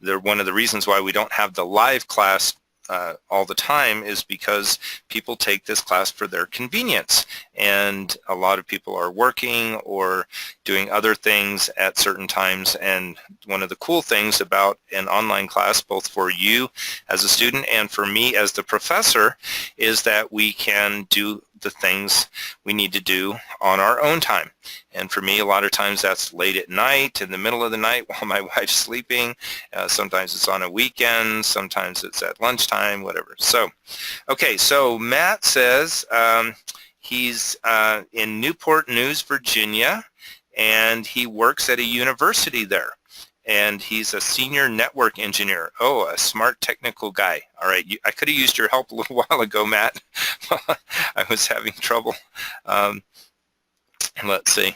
one of the reasons why we don't have the live class all the time is because people take this class for their convenience, and a lot of people are working or doing other things at certain times. And one of the cool things about an online class, both for you as a student and for me as the professor, is that we can do the things we need to do on our own time. And for me, a lot of times that's late at night, in the middle of the night while my wife's sleeping. Sometimes it's on a weekend, sometimes it's at lunchtime, whatever. So, okay, so Matt says he's in Newport News, Virginia, and he works at a university there. And he's a senior network engineer. Oh, a smart technical guy. All right, I could have used your help a little while ago, Matt. I was having trouble. Let's see.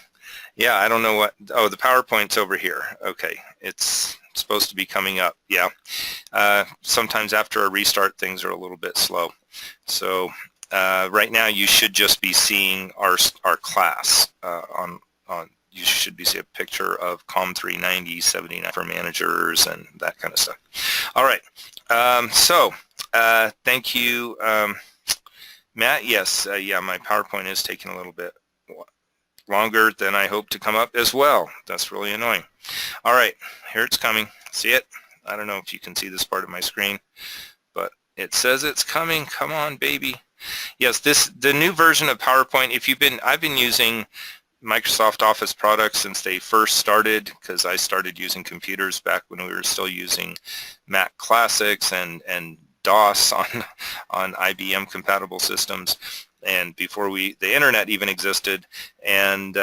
Yeah, I don't know what, oh, the PowerPoint's over here. Okay, it's supposed to be coming up. Yeah, sometimes after a restart, things are a little bit slow. So right now, you should just be seeing our class on you should be seeing a picture of COMM 390, 79 for managers and that kind of stuff. All right. Thank you, Matt. Yes, yeah, my PowerPoint is taking a little bit longer than I hope to come up as well. That's really annoying. All right, here it's coming. See it? I don't know if you can see this part of my screen, but it says it's coming. Come on, baby. Yes, the new version of PowerPoint. I've been using Microsoft Office products since they first started, because I started using computers back when we were still using Mac Classics and DOS on IBM compatible systems, and before the internet even existed. And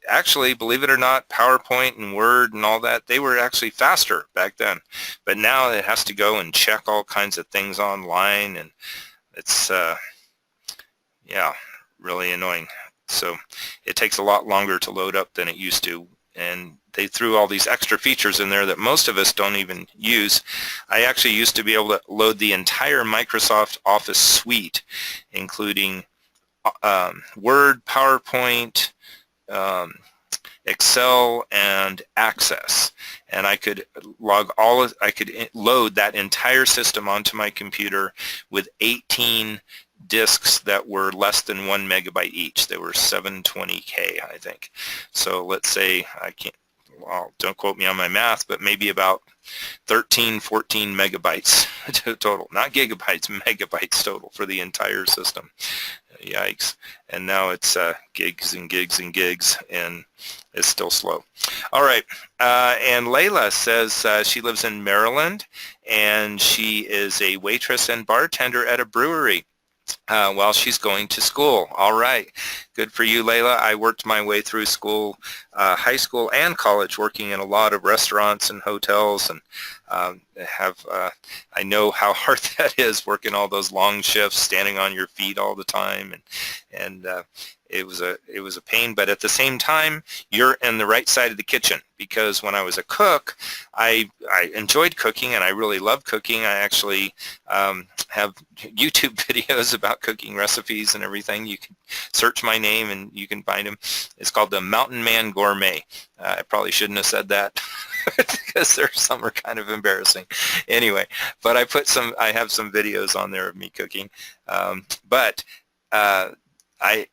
actually, believe it or not, PowerPoint and Word and all that, they were actually faster back then. But now it has to go and check all kinds of things online, and it's yeah, really annoying. So it takes a lot longer to load up than it used to, and they threw all these extra features in there that most of us don't even use. I actually used to be able to load the entire Microsoft Office suite, including Word, PowerPoint, Excel, and Access, and I could load that entire system onto my computer with 18 disks that were less than 1 megabyte each. They were 720K, I think. So let's say, well, don't quote me on my math, but maybe about 13, 14 megabytes total. Not gigabytes, megabytes total for the entire system. Yikes. And now it's gigs and gigs and gigs, and it's still slow. All right. And Layla says she lives in Maryland, and she is a waitress and bartender at a brewery while she's going to school. All right. Good for you, Layla. I worked my way through school, high school and college, working in a lot of restaurants and hotels, and I know how hard that is, working all those long shifts, standing on your feet all the time, and it was a pain. But at the same time, you're in the right side of the kitchen, because when I was a cook, I enjoyed cooking, and I really love cooking. I actually have YouTube videos about cooking recipes and everything. You can search my name and you can find them. It's called the Mountain Man Gourmet. I probably shouldn't have said that because some are kind of embarrassing. Anyway, but I have some videos on there of me cooking.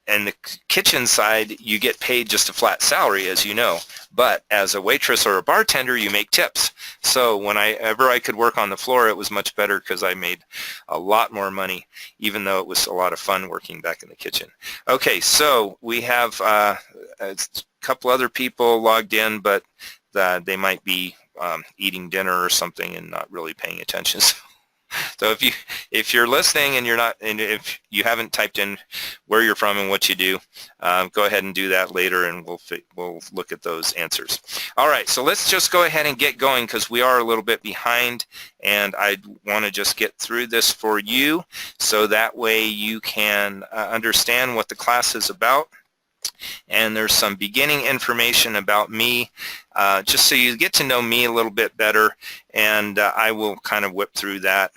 In the kitchen side, you get paid just a flat salary, as you know, but as a waitress or a bartender, you make tips. So whenever I could work on the floor, it was much better, because I made a lot more money, even though it was a lot of fun working back in the kitchen. Okay, so we have a couple other people logged in, but they might be eating dinner or something and not really paying attention. So if you're listening and if you haven't typed in where you're from and what you do, go ahead and do that later, and we'll look at those answers. All right, so let's just go ahead and get going, because we are a little bit behind, and I want to just get through this for you, so that way you can understand what the class is about. And there's some beginning information about me. just so you get to know me a little bit better, and I will kind of whip through that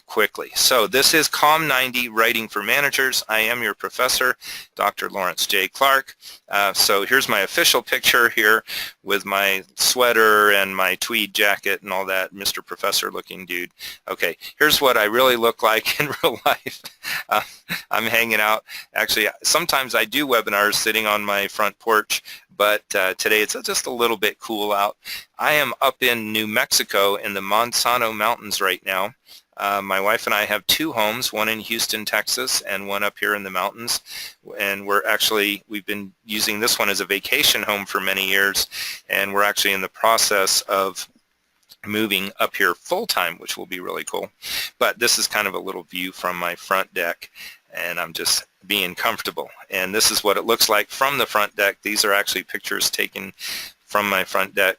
quickly. So this is COMM 90, Writing for Managers. I am your professor, Dr. Lawrence J. Clark. So here's my official picture here with my sweater and my tweed jacket and all that, Mr. Professor looking dude. Okay, here's what I really look like in real life. I'm hanging out. Actually, sometimes I do webinars sitting on my front porch, but today it's just a little bit cool out. I am up in New Mexico in the Manzano Mountains right now. My wife and I have two homes, one in Houston, Texas, and one up here in the mountains. And we've been using this one as a vacation home for many years, and we're actually in the process of moving up here full-time, which will be really cool. But this is kind of a little view from my front deck, and I'm just being comfortable. And this is what it looks like from the front deck. These are actually pictures taken from my front deck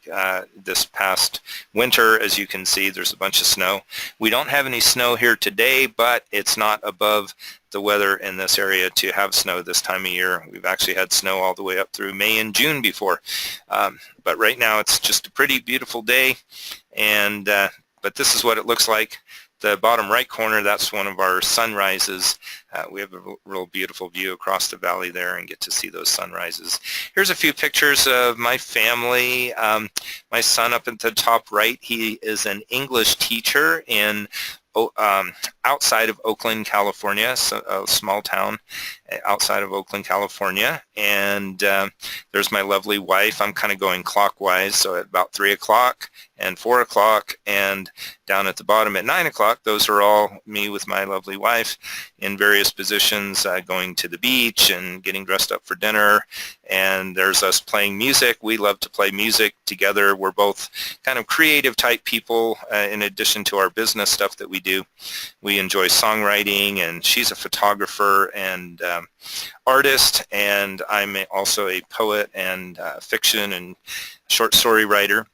this past winter. As you can see, there's a bunch of snow. We don't have any snow here today, but it's not above the weather in this area to have snow this time of year. We've actually had snow all the way up through May and June before. But right now it's just a pretty beautiful day, and but this is what it looks like. The bottom right corner, that's one of our sunrises. We have a real beautiful view across the valley there and get to see those sunrises. Here's a few pictures of my family. My son up at the top right, he is an English teacher in outside of Oakland, California, so a small town outside of Oakland, California. And there's my lovely wife. I'm kind of going clockwise, so at about 3 o'clock and 4 o'clock and down at the bottom at 9 o'clock, those are all me with my lovely wife in various positions, going to the beach and getting dressed up for dinner. And there's us playing music. We love to play music together. We're both kind of creative type people in addition to our business stuff that we do. We enjoy songwriting, and she's a photographer and artist, and I'm also a poet and fiction and short story writer.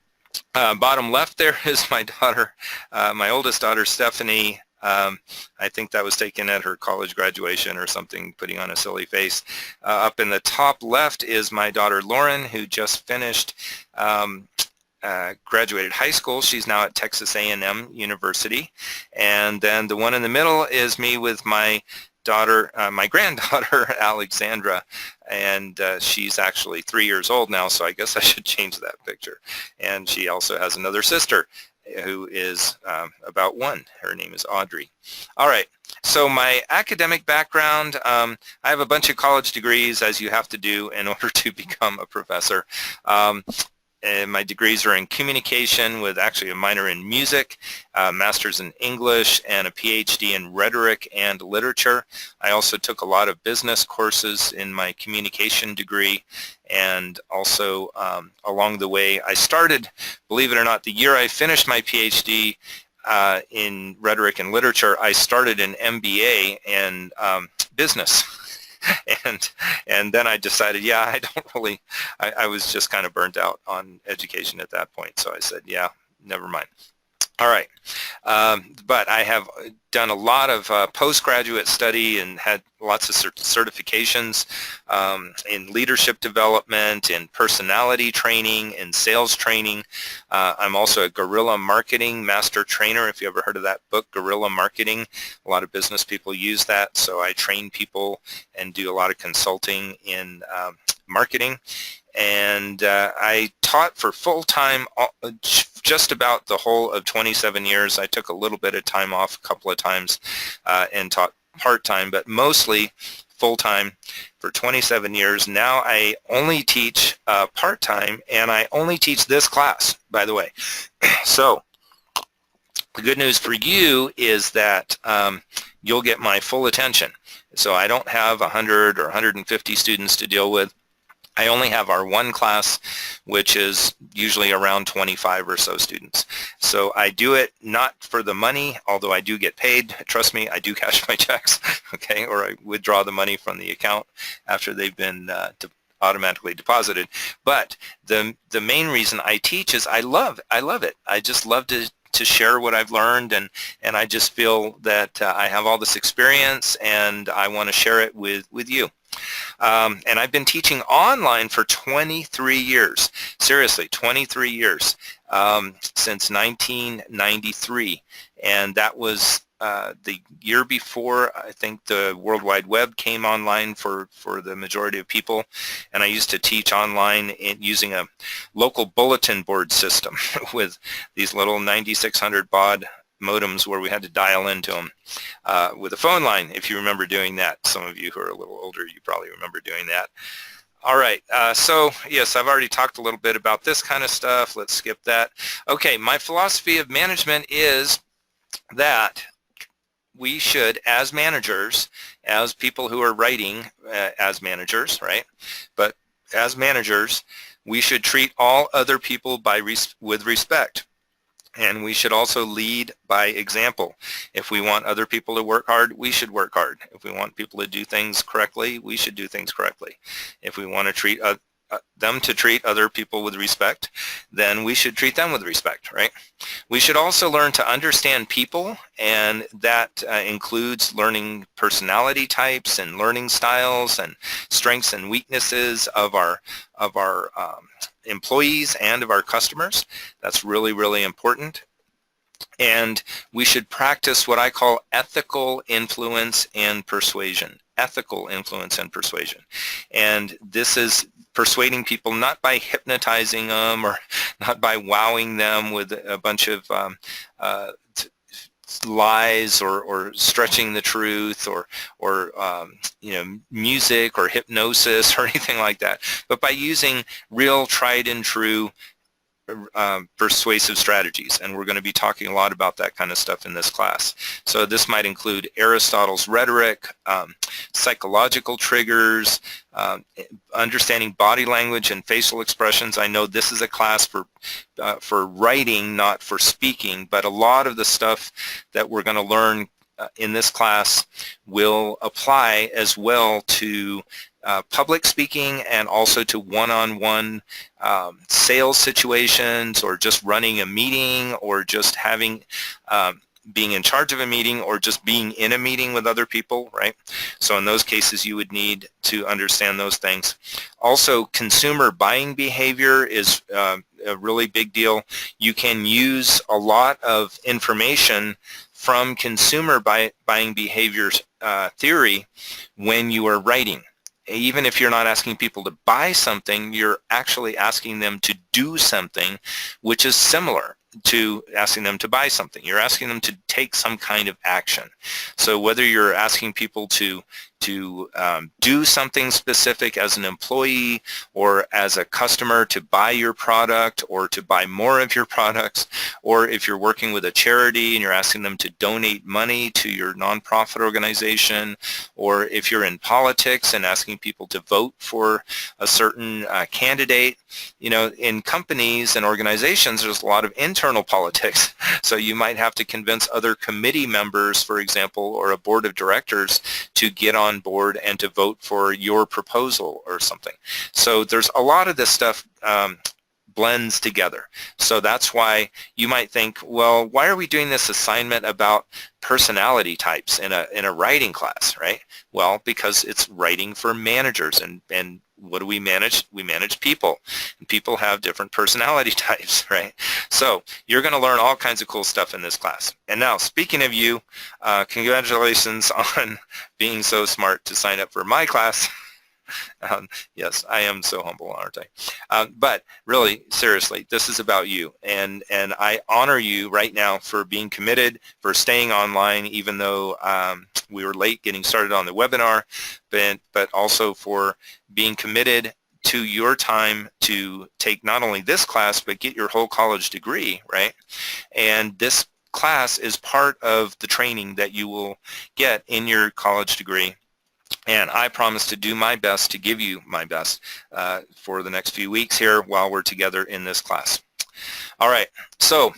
Bottom left there is my daughter, my oldest daughter, Stephanie. I think that was taken at her college graduation or something, putting on a silly face. Up in the top left is my daughter, Lauren, who just finished graduated high school. She's now at Texas A&M University. And then the one in the middle is me with my daughter, my granddaughter, Alexandra, and she's actually 3 years old now, so I guess I should change that picture. And she also has another sister who is about 1. Her name is Audrey. All right, so my academic background, I have a bunch of college degrees, as you have to do in order to become a professor. And my degrees are in communication with actually a minor in music, master's in English, and a PhD in rhetoric and literature. I also took a lot of business courses in my communication degree, and also along the way I started, believe it or not, the year I finished my PhD in rhetoric and literature, I started an MBA in business. And then I decided, yeah, I was just kind of burnt out on education at that point. So I said, yeah, never mind. All right. But I have done a lot of postgraduate study and had lots of certifications in leadership development, in personality training, in sales training. I'm also a guerrilla marketing master trainer. If you ever heard of that book, Guerrilla Marketing, a lot of business people use that. So I train people and do a lot of consulting in marketing. And I taught for full-time just about the whole of 27 years. I took a little bit of time off a couple of times and taught part-time, but mostly full-time for 27 years. Now I only teach part-time, and I only teach this class, by the way. So the good news for you is that you'll get my full attention. So I don't have 100 or 150 students to deal with. I only have our one class, which is usually around 25 or so students. So I do it not for the money, although I do get paid. Trust me, I do cash my checks, okay, or I withdraw the money from the account after they've been automatically deposited. But the main reason I teach is I love it. I just love to share what I've learned, and I just feel that I have all this experience, and I want to share it with you. And I've been teaching online for 23 years. Seriously, 23 years, since 1993. And that was the year before, I think, the World Wide Web came online for the majority of people. And I used to teach online using a local bulletin board system with these little 9600 baud modems where we had to dial into them with a phone line, if you remember doing that. Some of you who are a little older, you probably remember doing that. All right, so yes, I've already talked a little bit about this kind of stuff. Let's skip that. Okay, my philosophy of management is that we should, as managers, as people who are writing as managers, right? But as managers, we should treat all other people with respect. And we should also lead by example. If we want other people to work hard, we should work hard. If we want people to do things correctly, we should do things correctly. If we want to treat them to treat other people with respect, then we should treat them with respect, right? We should also learn to understand people, and that includes learning personality types and learning styles and strengths and weaknesses of our employees and of our customers. That's really, really important. And we should practice what I call ethical influence and persuasion. Ethical influence and persuasion. And this is persuading people not by hypnotizing them or not by wowing them with a bunch of lies or stretching the truth or you know, music or hypnosis or anything like that, but by using real tried and true persuasive strategies. And we're going to be talking a lot about that kind of stuff in this class. So this might include Aristotle's rhetoric, psychological triggers, understanding body language and facial expressions. I know this is a class for writing, not for speaking, but a lot of the stuff that we're going to learn in this class will apply as well to public speaking and also to one-on-one sales situations, or just running a meeting, or just having being in charge of a meeting, or just being in a meeting with other people, right? So in those cases, you would need to understand those things. Also, consumer buying behavior is a really big deal. You can use a lot of information from consumer buying behavior theory when you are writing. Even if you're not asking people to buy something, you're actually asking them to do something which is similar to asking them to buy something. You're asking them to take some kind of action. So whether you're asking people to do something specific as an employee or as a customer to buy your product or to buy more of your products, or if you're working with a charity and you're asking them to donate money to your nonprofit organization, or if you're in politics and asking people to vote for a certain candidate, you know, in companies and organizations, there's a lot of internal politics. So you might have to convince other committee members, for example, or a board of directors to get on board and to vote for your proposal or something. So there's a lot of this stuff blends together. So that's why you might think, well, why are we doing this assignment about personality types in a writing class, right? Well, because it's writing for managers, and what do we manage? We manage people, and people have different personality types, right? So you're going to learn all kinds of cool stuff in this class. And now, speaking of you, congratulations on being so smart to sign up for my class. Yes, I am so humble, aren't I? But really, seriously, this is about you, and I honor you right now for being committed, for staying online, even though we were late getting started on the webinar, but also for being committed to your time to take not only this class, but get your whole college degree, right? And this class is part of the training that you will get in your college degree. And I promise to do my best to give you my best for the next few weeks here while we're together in this class. All right, so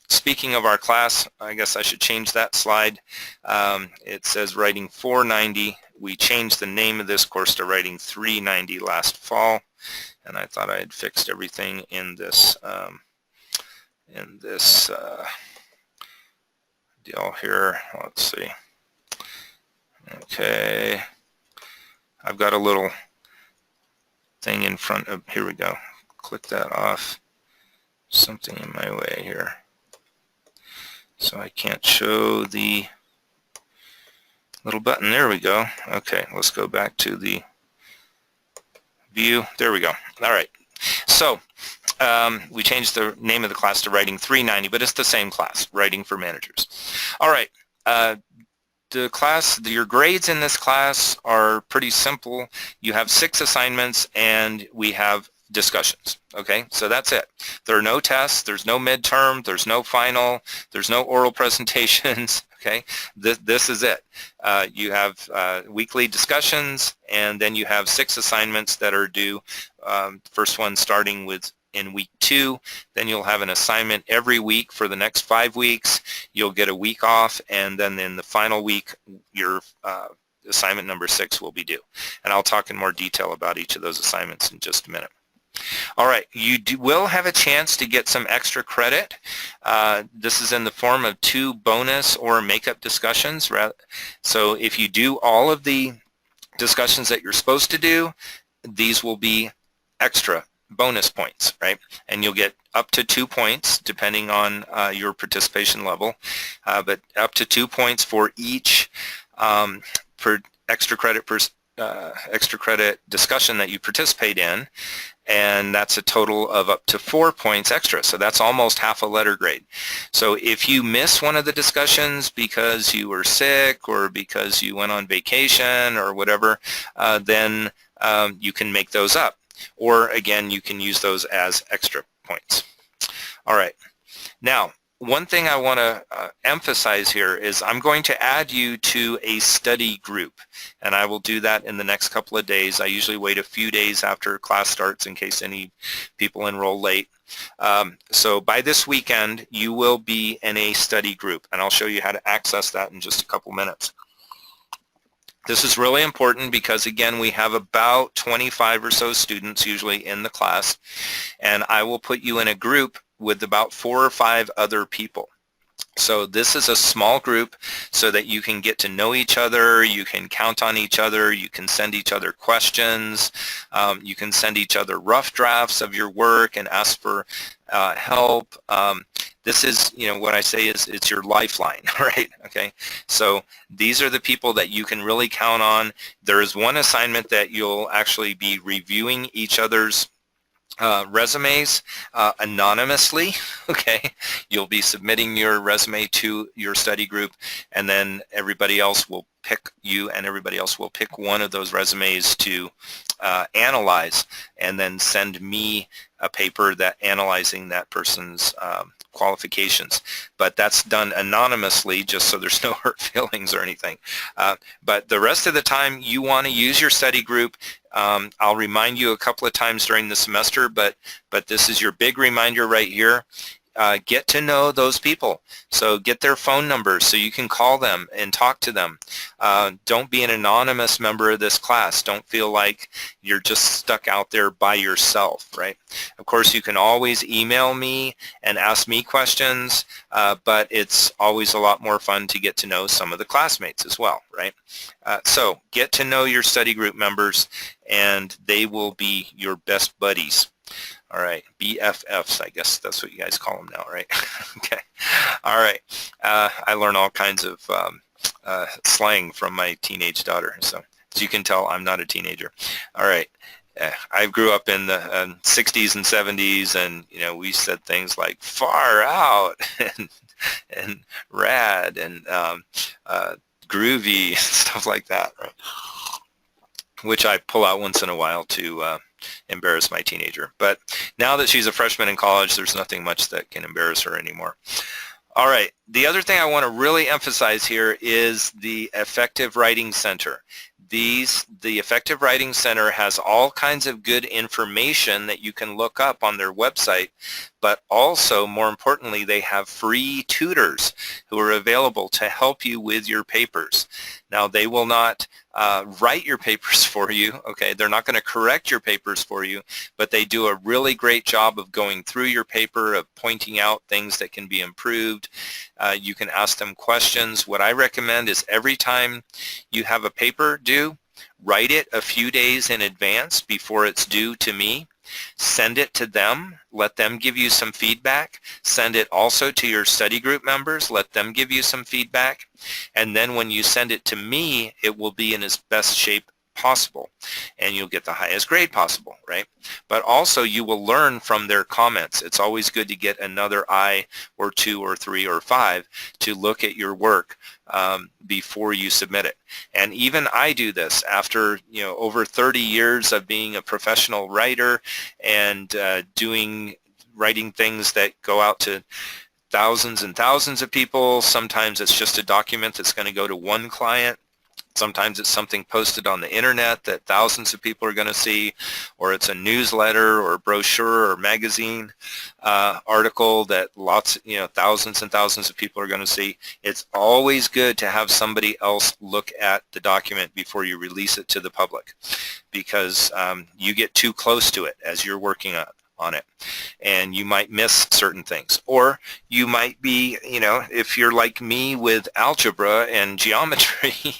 speaking of our class, I guess I should change that slide. It says Writing 490. We changed the name of this course to Writing 390 last fall, and I thought I had fixed everything in this deal here. Let's see. Okay. I've got a little thing in front of, here we go. Click that off. Something in my way here. So I can't show the little button. There we go. Okay, let's go back to the view. There we go. All right. So we changed the name of the class to Writing 390, but it's the same class, Writing for Managers. All right. The class, your grades in this class are pretty simple. You have 6 assignments and we have discussions. Okay, so that's it. There are no tests, there's no midterm, there's no final, there's no oral presentations. Okay, this is it. You have weekly discussions, and then you have 6 assignments that are due. First one starting with in week 2, then you'll have an assignment every week for the next 5 weeks. You'll get a week off, and then in the final week, your assignment number 6 will be due. And I'll talk in more detail about each of those assignments in just a minute. All right, you will have a chance to get some extra credit. This is in the form of 2 bonus or makeup discussions. So if you do all of the discussions that you're supposed to do, these will be extra bonus points, right? And you'll get up to 2 points depending on your participation level, but up to 2 points for each per extra credit discussion that you participate in, and that's a total of up to 4 points extra. So that's almost half a letter grade. So if you miss one of the discussions because you were sick or because you went on vacation or whatever, then you can make those up. Or again, you can use those as extra points. All right. Now, one thing I want to emphasize here is I'm going to add you to a study group, and I will do that in the next couple of days. I usually wait a few days after class starts in case any people enroll late. So by this weekend, you will be in a study group, and I'll show you how to access that in just a couple minutes. This is really important because, again, we have about 25 or so students usually in the class, and I will put you in a group with about 4 or 5 other people. So this is a small group so that you can get to know each other, you can count on each other, you can send each other questions, you can send each other rough drafts of your work and ask for help. This is, what I say is it's your lifeline, right? Okay, so these are the people that you can really count on. There is one assignment that you'll actually be reviewing each other's resumes anonymously. Okay, you'll be submitting your resume to your study group, and then everybody else will pick you, and everybody else will pick one of those resumes to analyze, and then send me a paper that analyzing that person's qualifications. But that's done anonymously, just so there's no hurt feelings or anything. But the rest of the time, you want to use your study group. I'll remind you a couple of times during the semester, but this is your big reminder right here. Get to know those people. So get their phone numbers so you can call them and talk to them. Don't be an anonymous member of this class. Don't feel like you're just stuck out there by yourself, right? Of course, you can always email me and ask me questions, but it's always a lot more fun to get to know some of the classmates as well, right? So get to know your study group members, and they will be your best buddies. All right, BFFs, I guess that's what you guys call them now, right? Okay, all right. I learn all kinds of slang from my teenage daughter, so as you can tell, I'm not a teenager. All right, I grew up in the 60s and 70s, and we said things like far out and rad and groovy and stuff like that, right? Which I pull out once in a while to embarrass my teenager. But now that she's a freshman in college, there's nothing much that can embarrass her anymore. All right, the other thing I want to really emphasize here is the Effective Writing Center. The Effective Writing Center has all kinds of good information that you can look up on their website, but also, more importantly, they have free tutors who are available to help you with your papers. Now, they will not write your papers for you, okay? They're not going to correct your papers for you, but they do a really great job of going through your paper, of pointing out things that can be improved. You can ask them questions. What I recommend is every time you have a paper due, write it a few days in advance before it's due to me. Send it to them, let them give you some feedback. Send it also to your study group members, let them give you some feedback. And then when you send it to me, it will be in its best shape possible, and you'll get the highest grade possible, right? But also you will learn from their comments. It's always good to get another I or 2 or 3 or 5 to look at your work before you submit it. And even I do this after, you know, over 30 years of being a professional writer and writing things that go out to thousands and thousands of people. Sometimes it's just a document that's going to go to one client. Sometimes it's something posted on the internet that thousands of people are going to see, or it's a newsletter or brochure or magazine article that thousands and thousands of people are going to see. It's always good to have somebody else look at the document before you release it to the public, because you get too close to it as you're working on it, and you might miss certain things. Or you might be, you know, if you're like me with algebra and geometry,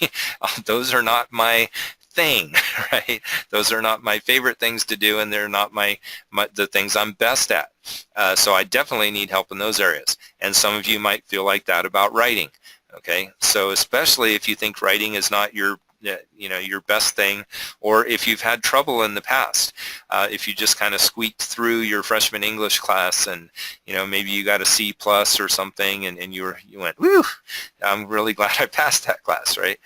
those are not my thing, right? Those are not my favorite things to do, and they're not the things I'm best at. So I definitely need help in those areas. And some of you might feel like that about writing, okay? So especially if you think writing is not your best thing, or if you've had trouble in the past, if you just kind of squeaked through your freshman English class and, you know, maybe you got a C+ or something, and you went, whew, I'm really glad I passed that class, right?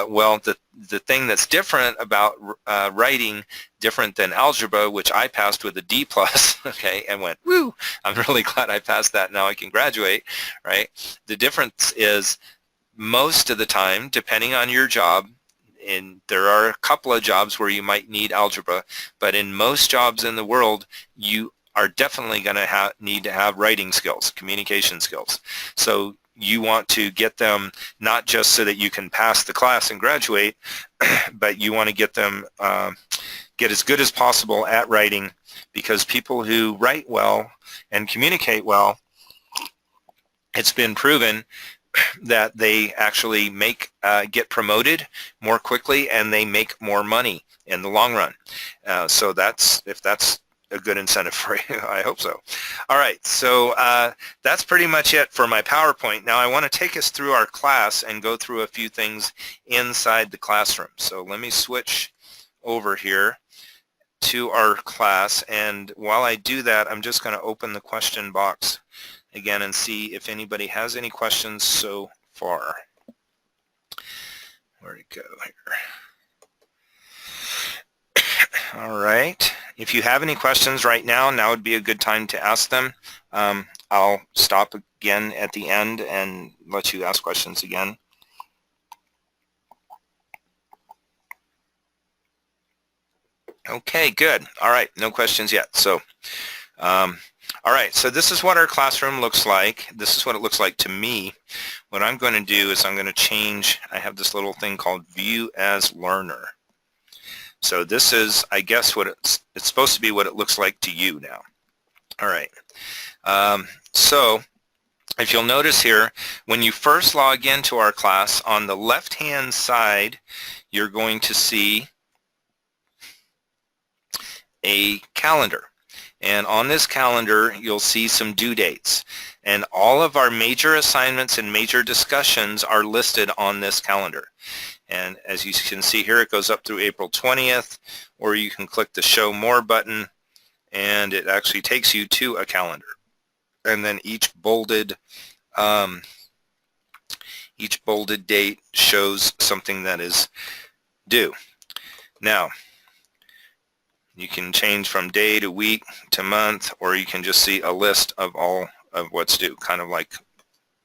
Well, the thing that's different about writing, different than algebra, which I passed with a D+, okay, and went, woo, I'm really glad I passed that, now I can graduate, right? The difference is most of the time, depending on your job, and there are a couple of jobs where you might need algebra, but in most jobs in the world, you are definitely going to need to have writing skills, communication skills. So you want to get them not just so that you can pass the class and graduate, but you want to get them get as good as possible at writing, because people who write well and communicate well, it's been proven that they actually get promoted more quickly, and they make more money in the long run. So if that's a good incentive for you, I hope so. All right, so that's pretty much it for my PowerPoint. Now I want to take us through our class and go through a few things inside the classroom. So let me switch over here to our class, and while I do that, I'm just going to open the question box again and see if anybody has any questions so far. Where'd it go here? All right. If you have any questions right now would be a good time to ask them. I'll stop again at the end and let you ask questions again. Okay, good. All right, no questions yet. So, all right, so this is what our classroom looks like. This is what it looks like to me. What I'm going to do is I'm going to change, I have this little thing called View as Learner. So this is, I guess, what it's supposed to be what it looks like to you now. All right. So if you'll notice here, when you first log into our class, on the left-hand side, you're going to see a calendar. And on this calendar, you'll see some due dates. And all of our major assignments and major discussions are listed on this calendar. And as you can see here, it goes up through April 20th, or you can click the Show More button, and it actually takes you to a calendar. And then each bolded date shows something that is due. Now, you can change from day to week to month, or you can just see a list of all of what's due, kind of like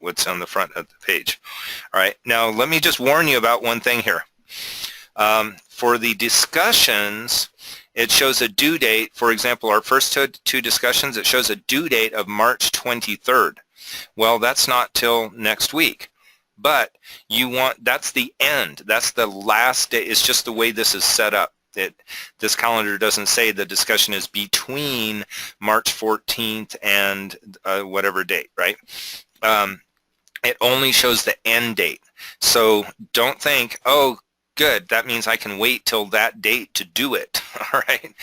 what's on the front of the page. All right, now let me just warn you about one thing here. For the discussions, it shows a due date. For example, our first two discussions, it shows a due date of March 23rd. Well, that's not till next week. But that's the end. That's the last day. It's just the way this is set up. This calendar doesn't say the discussion is between March 14th and whatever date, right? It only shows the end date. So don't think, oh, Good. That means I can wait till that date to do it. All right.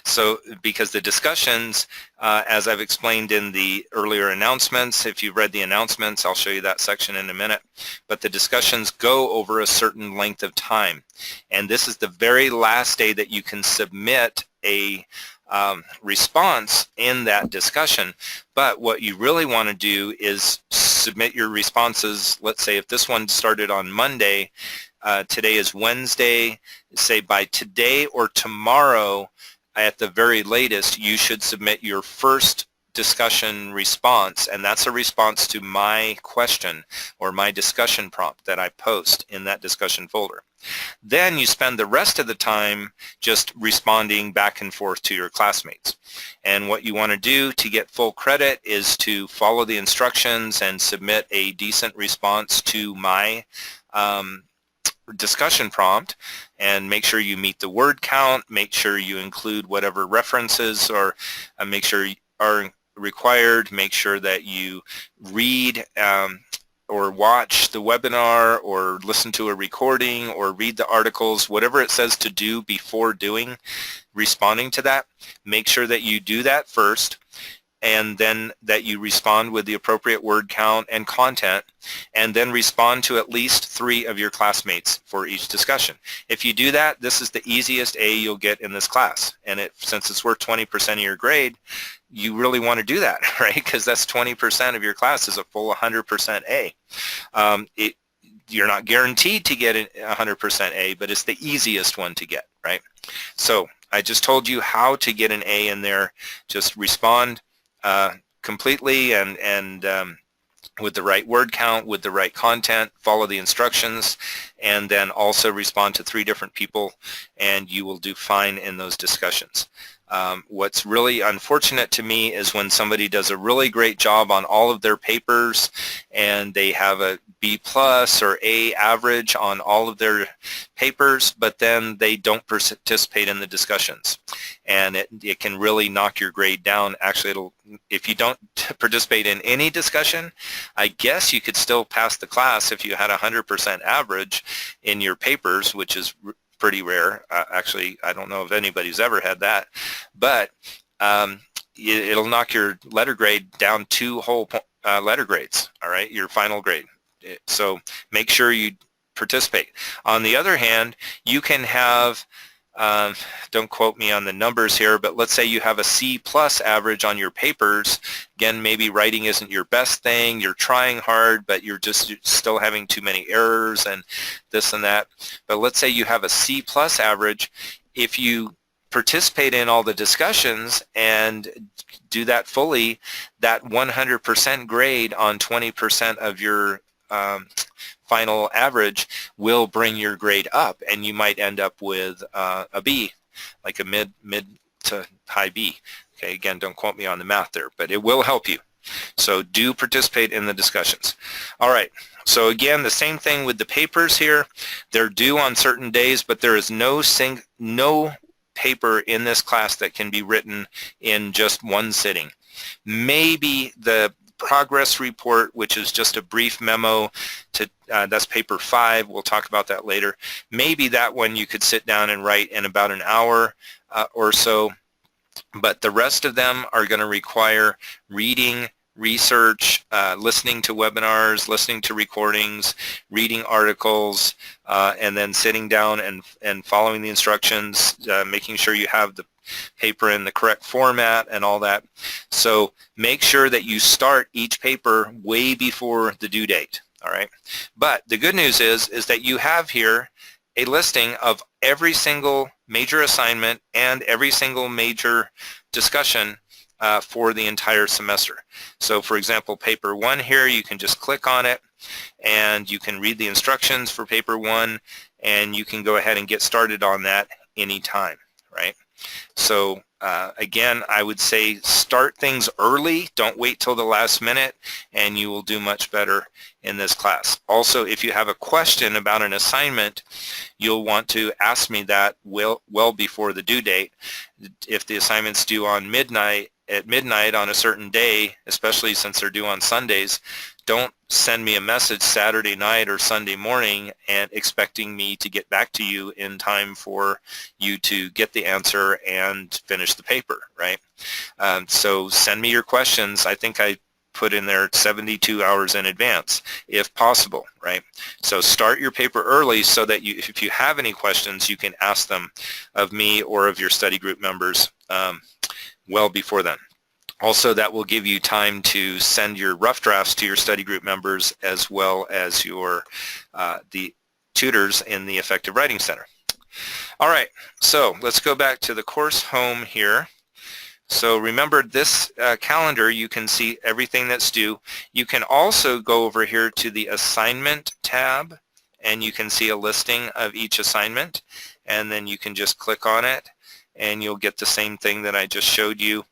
So because the discussions, as I've explained in the earlier announcements, if you've read the announcements, I'll show you that section in a minute, but the discussions go over a certain length of time. And this is the very last day that you can submit a response in that discussion. But what you really want to do is submit your responses. Let's say if this one started on Monday, today is Wednesday, say by today or tomorrow at the very latest, you should submit your first discussion response, and that's a response to my question or my discussion prompt that I post in that discussion folder. Then you spend the rest of the time just responding back and forth to your classmates. And what you want to do to get full credit is to follow the instructions and submit a decent response to my discussion prompt, and make sure you meet the word count, make sure you include whatever references or make sure are required, make sure that you read or watch the webinar or listen to a recording or read the articles, whatever it says to do before responding to that. Make sure that you do that first, and then that you respond with the appropriate word count and content, and then respond to at least 3 of your classmates for each discussion. If you do that, this is the easiest A you'll get in this class. And since it's worth 20% of your grade, you really want to do that, right? Because that's 20% of your class is a full 100% A. You're not guaranteed to get 100% A, but it's the easiest one to get, right? So I just told you how to get an A in there. Just respond completely and with the right word count, with the right content, follow the instructions, and then also respond to 3 different people, and you will do fine in those discussions. What's really unfortunate to me is when somebody does a really great job on all of their papers and they have a B+ or A average on all of their papers, but then they don't participate in the discussions. And it can really knock your grade down. Actually, if you don't participate in any discussion, I guess you could still pass the class if you had 100% average in your papers, which is pretty rare. Actually, I don't know if anybody's ever had that, but it'll knock your letter grade down 2 whole letter grades, all right, your final grade. So make sure you participate. On the other hand, you can have, don't quote me on the numbers here, but let's say you have a C+ average on your papers. Again, maybe writing isn't your best thing, you're trying hard, but you're still having too many errors and this and that. But let's say you have a C+ average. If you participate in all the discussions and do that fully, that 100% grade on 20% of your final average will bring your grade up, and you might end up with a B, like a mid to high B. Okay, again, don't quote me on the math there, but it will help you. So do participate in the discussions. All right, so again, the same thing with the papers here. They're due on certain days, but there is no paper in this class that can be written in just one sitting. Maybe the progress report, which is just a brief memo to that's paper 5. We'll talk about that later. Maybe that one you could sit down and write in about an hour or so, but the rest of them are going to require reading, research, listening to webinars, listening to recordings, reading articles, and then sitting down and following the instructions, making sure you have the paper in the correct format and all that. So make sure that you start each paper way before the due date, all right? But the good news is that you have here a listing of every single major assignment and every single major discussion for the entire semester. So for example, paper 1 here, you can just click on it and you can read the instructions for paper 1, and you can go ahead and get started on that anytime, right? So again, I would say start things early. Don't wait till the last minute, and you will do much better in this class. Also, if you have a question about an assignment, you'll want to ask me that well before the due date. If the assignment's due on midnight, at midnight on a certain day, especially since they're due on Sundays, don't send me a message Saturday night or Sunday morning and expecting me to get back to you in time for you to get the answer and finish the paper, right? So send me your questions. I think I put in there 72 hours in advance, if possible, right? So start your paper early so that if you have any questions, you can ask them of me or of your study group members well before then. Also, that will give you time to send your rough drafts to your study group members as well as your the tutors in the Effective Writing Center. All right, so let's go back to the course home here. So remember this calendar, you can see everything that's due. You can also go over here to the assignment tab and you can see a listing of each assignment, and then you can just click on it and you'll get the same thing that I just showed you,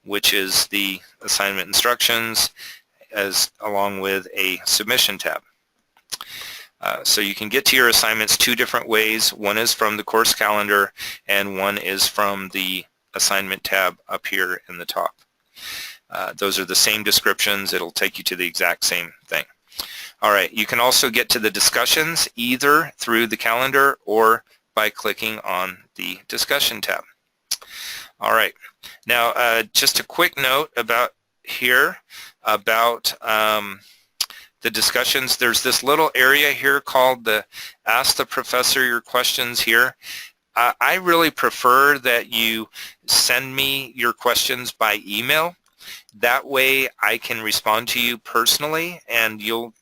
which is the assignment instructions along with a submission tab. So you can get to your assignments two different ways. One is from the course calendar and one is from the assignment tab up here in the top. Those are the same descriptions. It'll take you to the exact same thing. All right, you can also get to the discussions either through the calendar or by clicking on the discussion tab. All right, now just a quick note about here about the discussions. There's this little area here called the Ask the Professor Your Questions here. I really prefer that you send me your questions by email. That way I can respond to you personally and you'll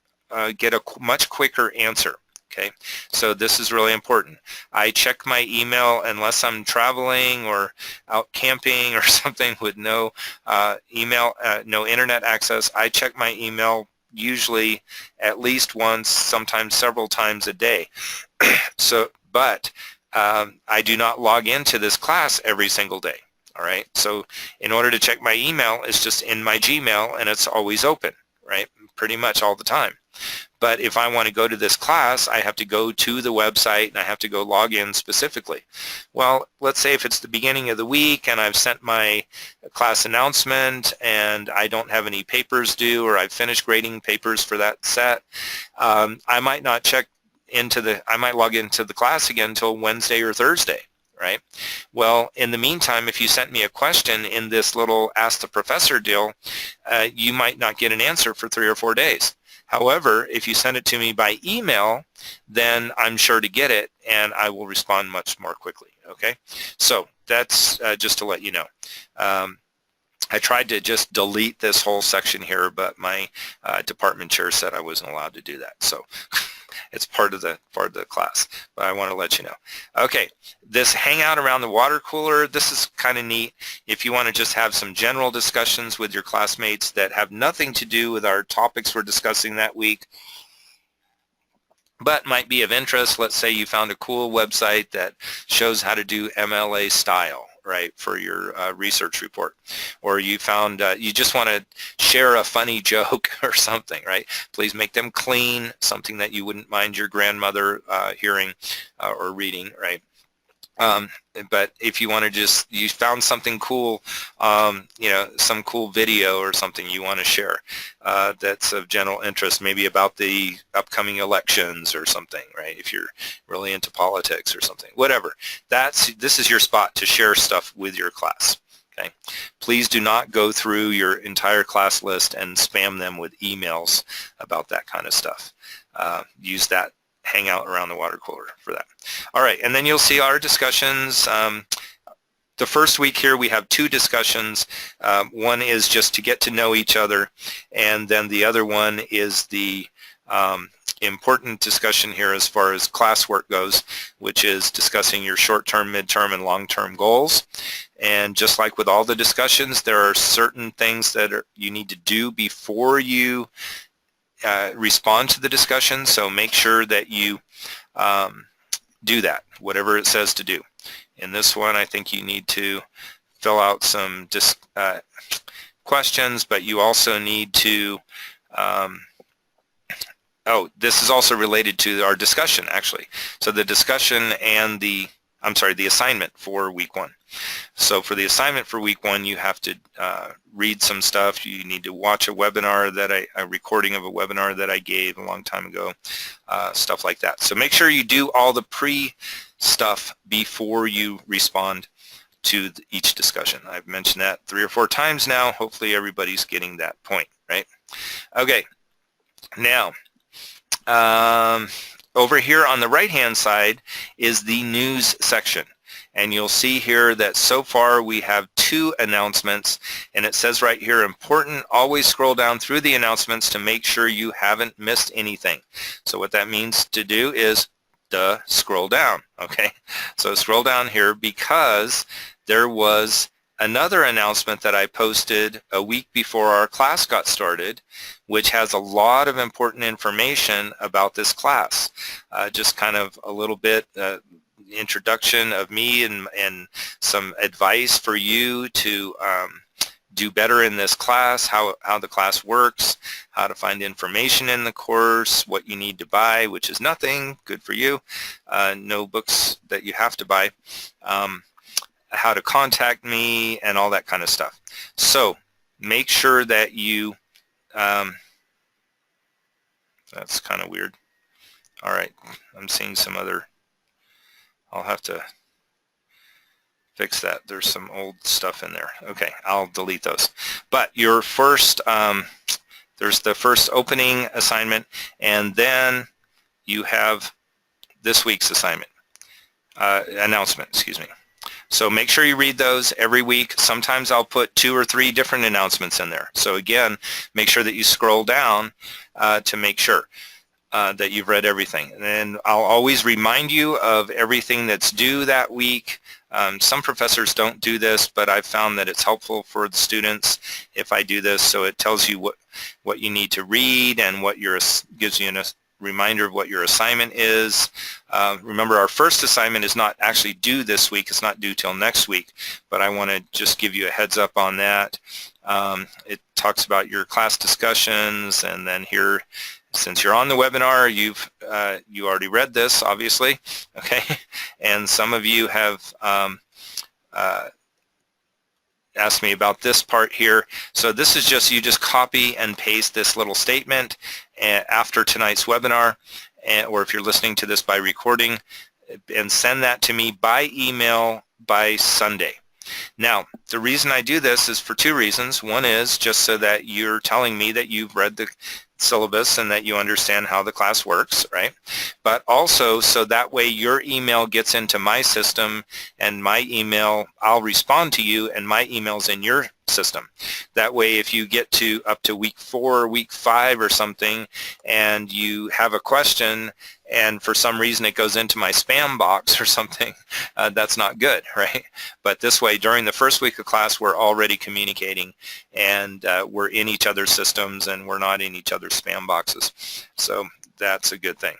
get a much quicker answer. Okay, so this is really important. I check my email unless I'm traveling or out camping or something with no no internet access. I check my email usually at least once, sometimes several times a day. But I do not log into this class every single day. All right, so in order to check my email, it's just in my Gmail and it's always open, right? Pretty much all the time. But if I want to go to this class, I have to go to the website and I have to go log in specifically. Well, let's say if it's the beginning of the week and I've sent my class announcement and I don't have any papers due or I've finished grading papers for that set, I might not check I might log into the class again until Wednesday or Thursday, right? Well, in the meantime, if you sent me a question in this little Ask the Professor deal, you might not get an answer for 3 or 4 days. However, if you send it to me by email, then I'm sure to get it and I will respond much more quickly, okay? So that's just to let you know. I tried to just delete this whole section here, but my department chair said I wasn't allowed to do that. So it's part of the class, but I want to let you know. Okay, this hangout around the water cooler, this is kind of neat. If you want to just have some general discussions with your classmates that have nothing to do with our topics we're discussing that week, but might be of interest. Let's say you found a cool website that shows how to do MLA style, right, for your research report, or you found you just want to share a funny joke or something, right? Please make them clean, something that you wouldn't mind your grandmother hearing or reading, right? But if you want to you found something cool, you know, some cool video or something you want to share that's of general interest, maybe about the upcoming elections or something, right? If you're really into politics or something, whatever. This is your spot to share stuff with your class. Okay. Please do not go through your entire class list and spam them with emails about that kind of stuff. Use that hangout around the water cooler for that. All right, and then you'll see our discussions. The first week here we have 2 discussions. One is just to get to know each other, and then the other one is the important discussion here as far as classwork goes, which is discussing your short-term, mid-term, and long-term goals. And just like with all the discussions, there are certain things that you need to do before you respond to the discussion, so make sure that you do that, whatever it says to do. In this one, I think you need to fill out some questions, but you also need to, oh, this is also related to our discussion, actually. So the discussion and the I'm sorry, the assignment for week 1. So for the assignment for week 1, you have to read some stuff. You need to watch a webinar that a recording of a webinar that I gave a long time ago, stuff like that. So make sure you do all the pre-stuff before you respond to each discussion. I've mentioned that 3 or 4 times now. Hopefully everybody's getting that point, right? Okay, now over here on the right-hand side is the news section. And you'll see here that so far we have 2 announcements, and it says right here, important, always scroll down through the announcements to make sure you haven't missed anything. So what that means to do is scroll down, okay? So scroll down here because there was another announcement that I posted a week before our class got started, which has a lot of important information about this class. Just kind of a little bit introduction of me and some advice for you to do better in this class, how the class works, how to find information in the course, what you need to buy, which is nothing, good for you, no books that you have to buy, how to contact me, and all that kind of stuff. So make sure that you, that's kind of weird. All right, I'm seeing some other, I'll have to fix that. There's some old stuff in there. Okay, I'll delete those. But your first, there's the first opening assignment, and then you have this week's assignment, announcement, excuse me. So make sure you read those every week. Sometimes I'll put 2 or 3 different announcements in there. So again, make sure that you scroll down to make sure that you've read everything. And then I'll always remind you of everything that's due that week. Some professors don't do this, but I've found that it's helpful for the students if I do this. So it tells you what you need to read and what gives you a reminder of what your assignment is. Remember, our first assignment is not actually due this week. It's not due till next week, but I want to just give you a heads up on that. It talks about your class discussions, and then here, since you're on the webinar, you already read this, obviously, okay? And some of you have asked me about this part here. So this is just, you just copy and paste this little statement after tonight's webinar, or if you're listening to this by recording, and send that to me by email by Sunday. Now, the reason I do this is for 2 reasons. One is just so that you're telling me that you've read the syllabus and that you understand how the class works, right? But also so that way your email gets into my system, and my email, I'll respond to you, and my email's in your system. That way if you get up to week 4 or week 5 or something and you have a question and for some reason it goes into my spam box or something, that's not good, right? But this way, during the first week of class, we're already communicating, and we're in each other's systems, and we're not in each other's spam boxes. So that's a good thing.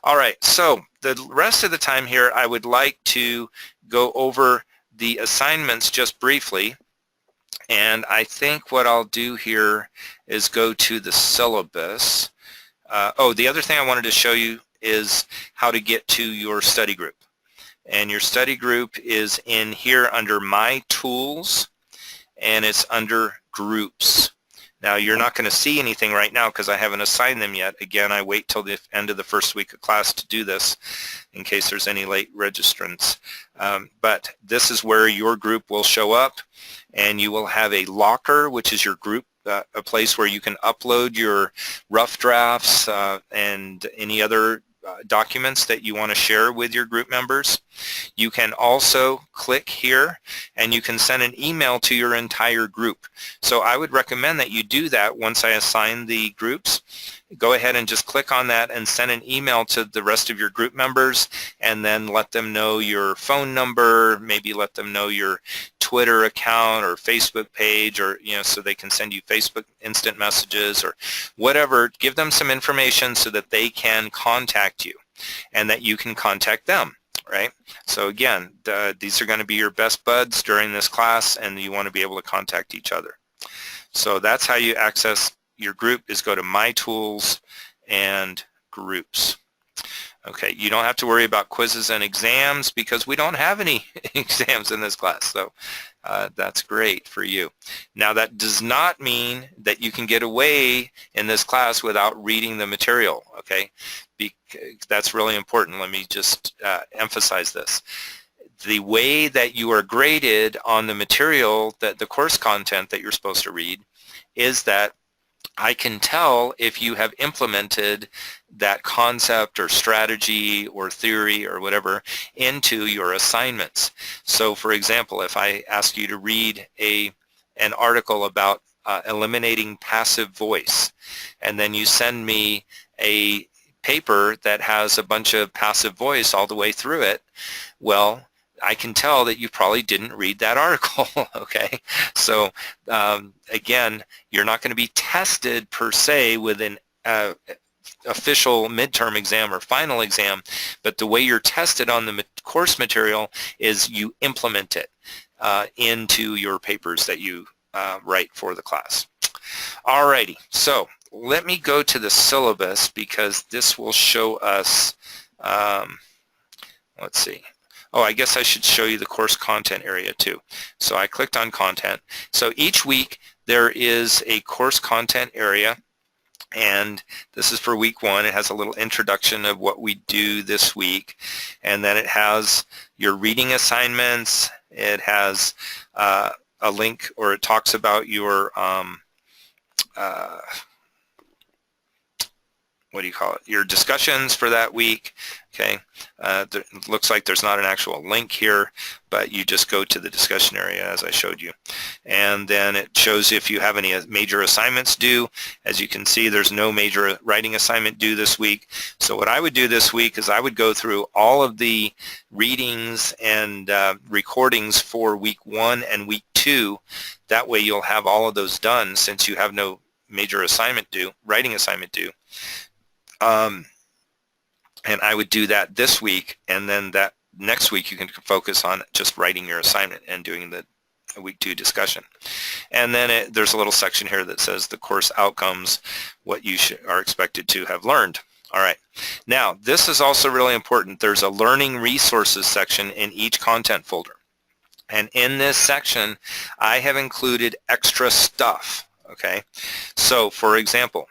All right, so the rest of the time here, I would like to go over the assignments just briefly. And I think what I'll do here is go to the syllabus. The other thing I wanted to show you is how to get to your study group. And your study group is in here under My Tools, and it's under Groups. Now, you're not going to see anything right now because I haven't assigned them yet. Again, I wait till the end of the first week of class to do this in case there's any late registrants. But this is where your group will show up, and you will have a locker, which is your group, a place where you can upload your rough drafts and any other documents that you want to share with your group members. You can also click here and you can send an email to your entire group. So I would recommend that you do that once I assign the groups. Go ahead and just click on that and send an email to the rest of your group members, and then let them know your phone number, maybe let them know your Twitter account or Facebook page, or so they can send you Facebook instant messages or whatever. Give them some information so that they can contact you and that you can contact them, right? So again, these are going to be your best buds during this class, and you want to be able to contact each other. So that's how you access your group, is go to My Tools and Groups. Okay, you don't have to worry about quizzes and exams because we don't have any exams in this class, so that's great for you. Now that does not mean that you can get away in this class without reading the material, okay? That's really important. Let me just emphasize this. The way that you are graded on the material, that the course content that you're supposed to read, is that I can tell if you have implemented that concept or strategy or theory or whatever into your assignments. So for example, if I ask you to read an article about eliminating passive voice, and then you send me a paper that has a bunch of passive voice all the way through it, well, I can tell that you probably didn't read that article, okay? So again, you're not going to be tested per se with an official midterm exam or final exam, but the way you're tested on the course material is you implement it into your papers that you write for the class. Alrighty, so let me go to the syllabus because this will show us, let's see. Oh, I guess I should show you the course content area too. So I clicked on content. So each week there is a course content area, and this is for week 1. It has a little introduction of what we do this week, and then it has your reading assignments. It has a link, or it talks about your what do you call it? Your discussions for that week. Okay, it looks like there's not an actual link here, but you just go to the discussion area as I showed you. And then it shows if you have any major assignments due. As you can see, there's no major writing assignment due this week. So what I would do this week is I would go through all of the readings and recordings for week 1 and week 2. That way you'll have all of those done since you have no major assignment due, writing assignment due. And I would do that this week, and then that next week you can focus on just writing your assignment and doing the week 2 discussion. And then there's a little section here that says the course outcomes, what you are expected to have learned. All right. Now, this is also really important. There's a learning resources section in each content folder. And in this section, I have included extra stuff, okay? So, for example,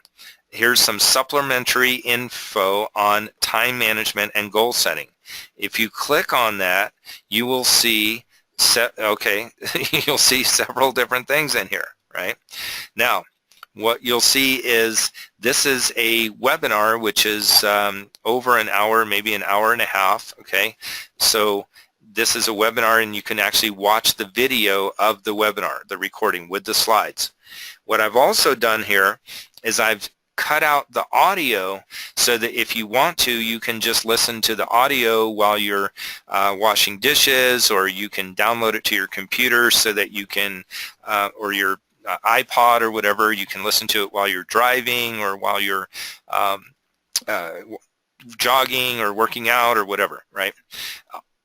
here's some supplementary info on time management and goal setting. If you click on that, you will see you'll see several different things in here, right? Now, what you'll see is this is a webinar which is over an hour, maybe an hour and a half, okay? So this is a webinar, and you can actually watch the video of the webinar, the recording with the slides. What I've also done here is I've cut out the audio so that if you want to, you can just listen to the audio while you're washing dishes, or you can download it to your computer so that you can, or your iPod or whatever, you can listen to it while you're driving or while you're jogging or working out or whatever, right?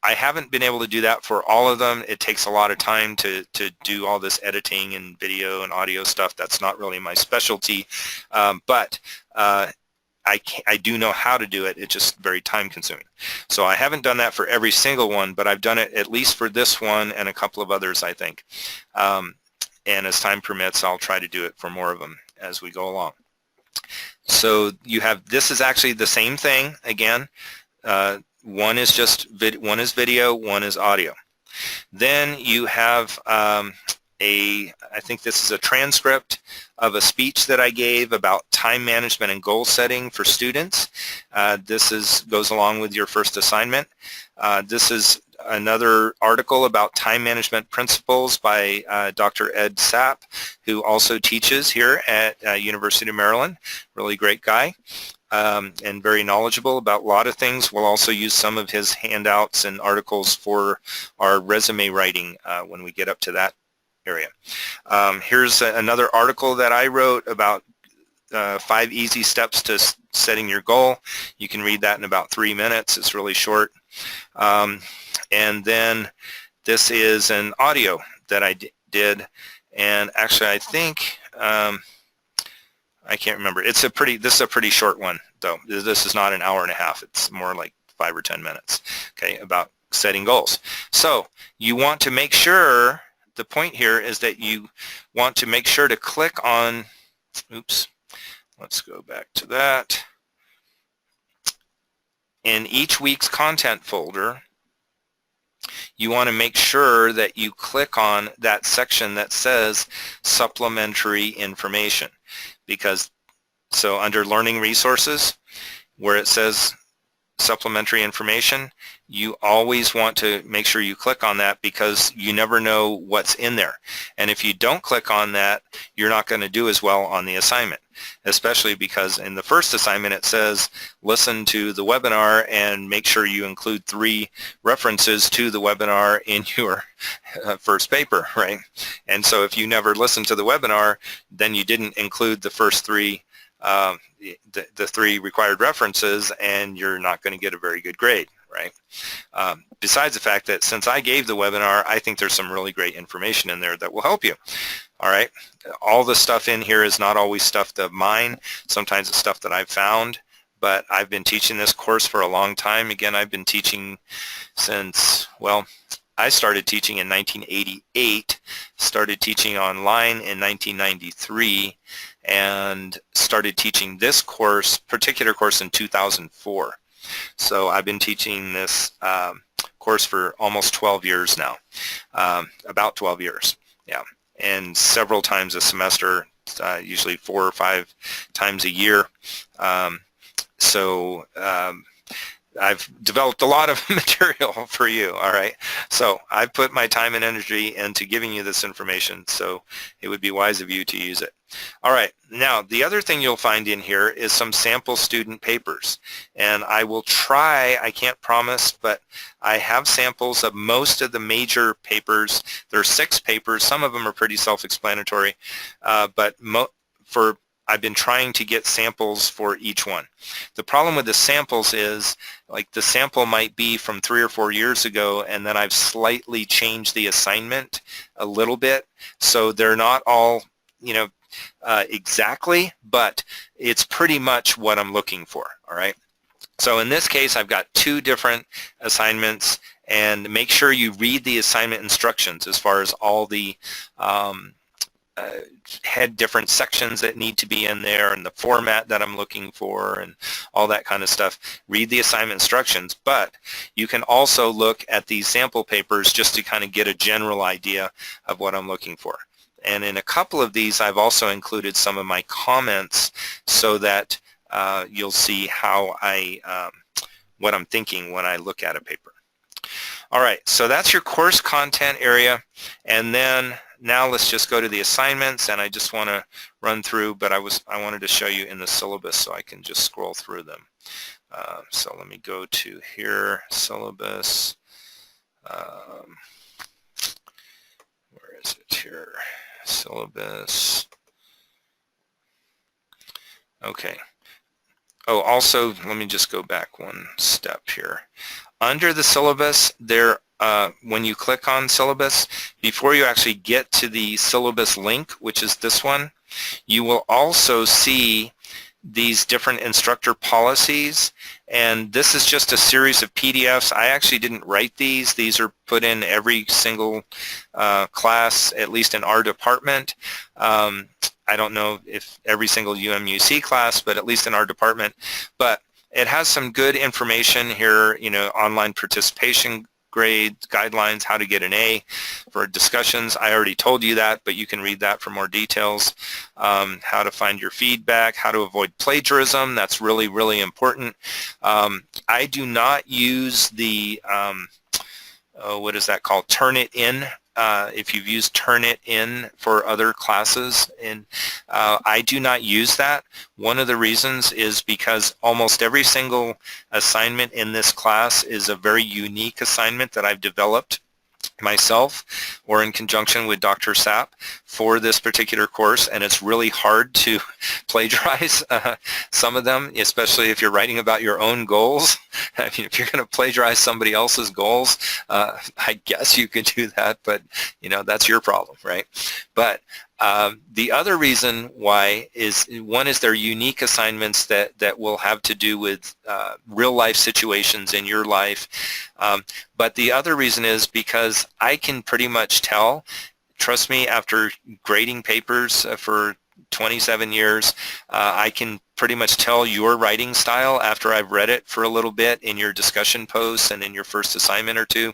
I haven't been able to do that for all of them. It takes a lot of time to do all this editing and video and audio stuff. That's not really my specialty, but I do know how to do it. It's just very time consuming. So I haven't done that for every single one, but I've done it at least for this one and a couple of others, I think. And as time permits, I'll try to do it for more of them as we go along. So you have, this is actually the same thing again. One is one is video, one is audio. Then you have I think this is a transcript of a speech that I gave about time management and goal setting for students. This goes along with your first assignment. This is another article about time management principles by Dr. Ed Sapp, who also teaches here at University of Maryland. Really great guy. And very knowledgeable about a lot of things. We'll also use some of his handouts and articles for our resume writing when we get up to that area. Here's another article that I wrote about 5 easy steps to setting your goal. You can read that in about 3 minutes. It's really short. And then this is an audio that I did. And actually, I think I can't remember. This is a pretty short one, though. This is not an hour and a half. It's more like 5 or 10 minutes, okay, about setting goals. So you want to make sure, the point here is that you want to make sure to click on, oops, let's go back to that. In each week's content folder, you want to make sure that you click on that section that says Supplementary Information. Because, so under Learning Resources, where it says Supplementary Information, you always want to make sure you click on that, because you never know what's in there. And if you don't click on that, you're not going to do as well on the assignment, especially because in the first assignment it says listen to the webinar and make sure you include 3 references to the webinar in your first paper, right? And so if you never listened to the webinar, then you didn't include the first 3 the 3 required references, and you're not going to get a very good grade, right? Besides the fact that since I gave the webinar, I think there's some really great information in there that will help you. All right, all the stuff in here is not always stuff of mine. Sometimes it's stuff that I've found, but I've been teaching this course for a long time. Again, I've been teaching since, well, I started teaching in 1988, started teaching online in 1993, and started teaching this course, particular course, in 2004. So I've been teaching this course for almost 12 years now, about 12 years, yeah, and several times a semester, usually 4 or 5 times a year. I've developed a lot of material for you, all right? So I've put my time and energy into giving you this information, so it would be wise of you to use it. All right, now the other thing you'll find in here is some sample student papers. And I will try, I can't promise, but I have samples of most of the major papers. There are 6 papers. Some of them are pretty self-explanatory, but I've been trying to get samples for each one. The problem with the samples is, like, the sample might be from 3 or 4 years ago, and then I've slightly changed the assignment a little bit, so they're not all, you know, exactly, but it's pretty much what I'm looking for, all right? So in this case, I've got 2 different assignments, and make sure you read the assignment instructions as far as all the had different sections that need to be in there and the format that I'm looking for and all that kind of stuff. Read the assignment instructions, but you can also look at these sample papers just to kind of get a general idea of what I'm looking for. And in a couple of these, I've also included some of my comments so that you'll see how what I'm thinking when I look at a paper. All right, so that's your course content area, and then now let's just go to the assignments, and I just want to run through, but I wanted to show you in the syllabus so I can just scroll through them. So let me go to here, syllabus. Where is it here? Syllabus. Okay. Oh, also, let me just go back one step here. Under the syllabus, there, when you click on syllabus, before you actually get to the syllabus link, which is this one, you will also see these different instructor policies, and this is just a series of PDFs. I actually didn't write these. These are put in every single class, at least in our department. I don't know if every single UMUC class, but at least in our department. But it has some good information here, you know, online participation grades, guidelines, how to get an A for discussions. I already told you that, but you can read that for more details. How to find your feedback, how to avoid plagiarism. That's really, really important. I do not use the, what is that called? Turnitin. If you've used Turnitin for other classes, and I do not use that. One of the reasons is because almost every single assignment in this class is a very unique assignment that I've developed, myself or in conjunction with Dr. Sapp for this particular course, and it's really hard to plagiarize some of them, especially if you're writing about your own goals. I mean, if you're going to plagiarize somebody else's goals, I guess you could do that, but that's your problem, right? But the other reason why is, one is their unique assignments that will have to do with real life situations in your life. But the other reason is because I can pretty much tell, trust me, after grading papers for 27 years, I can pretty much tell your writing style after I've read it for a little bit in your discussion posts and in your first assignment or two.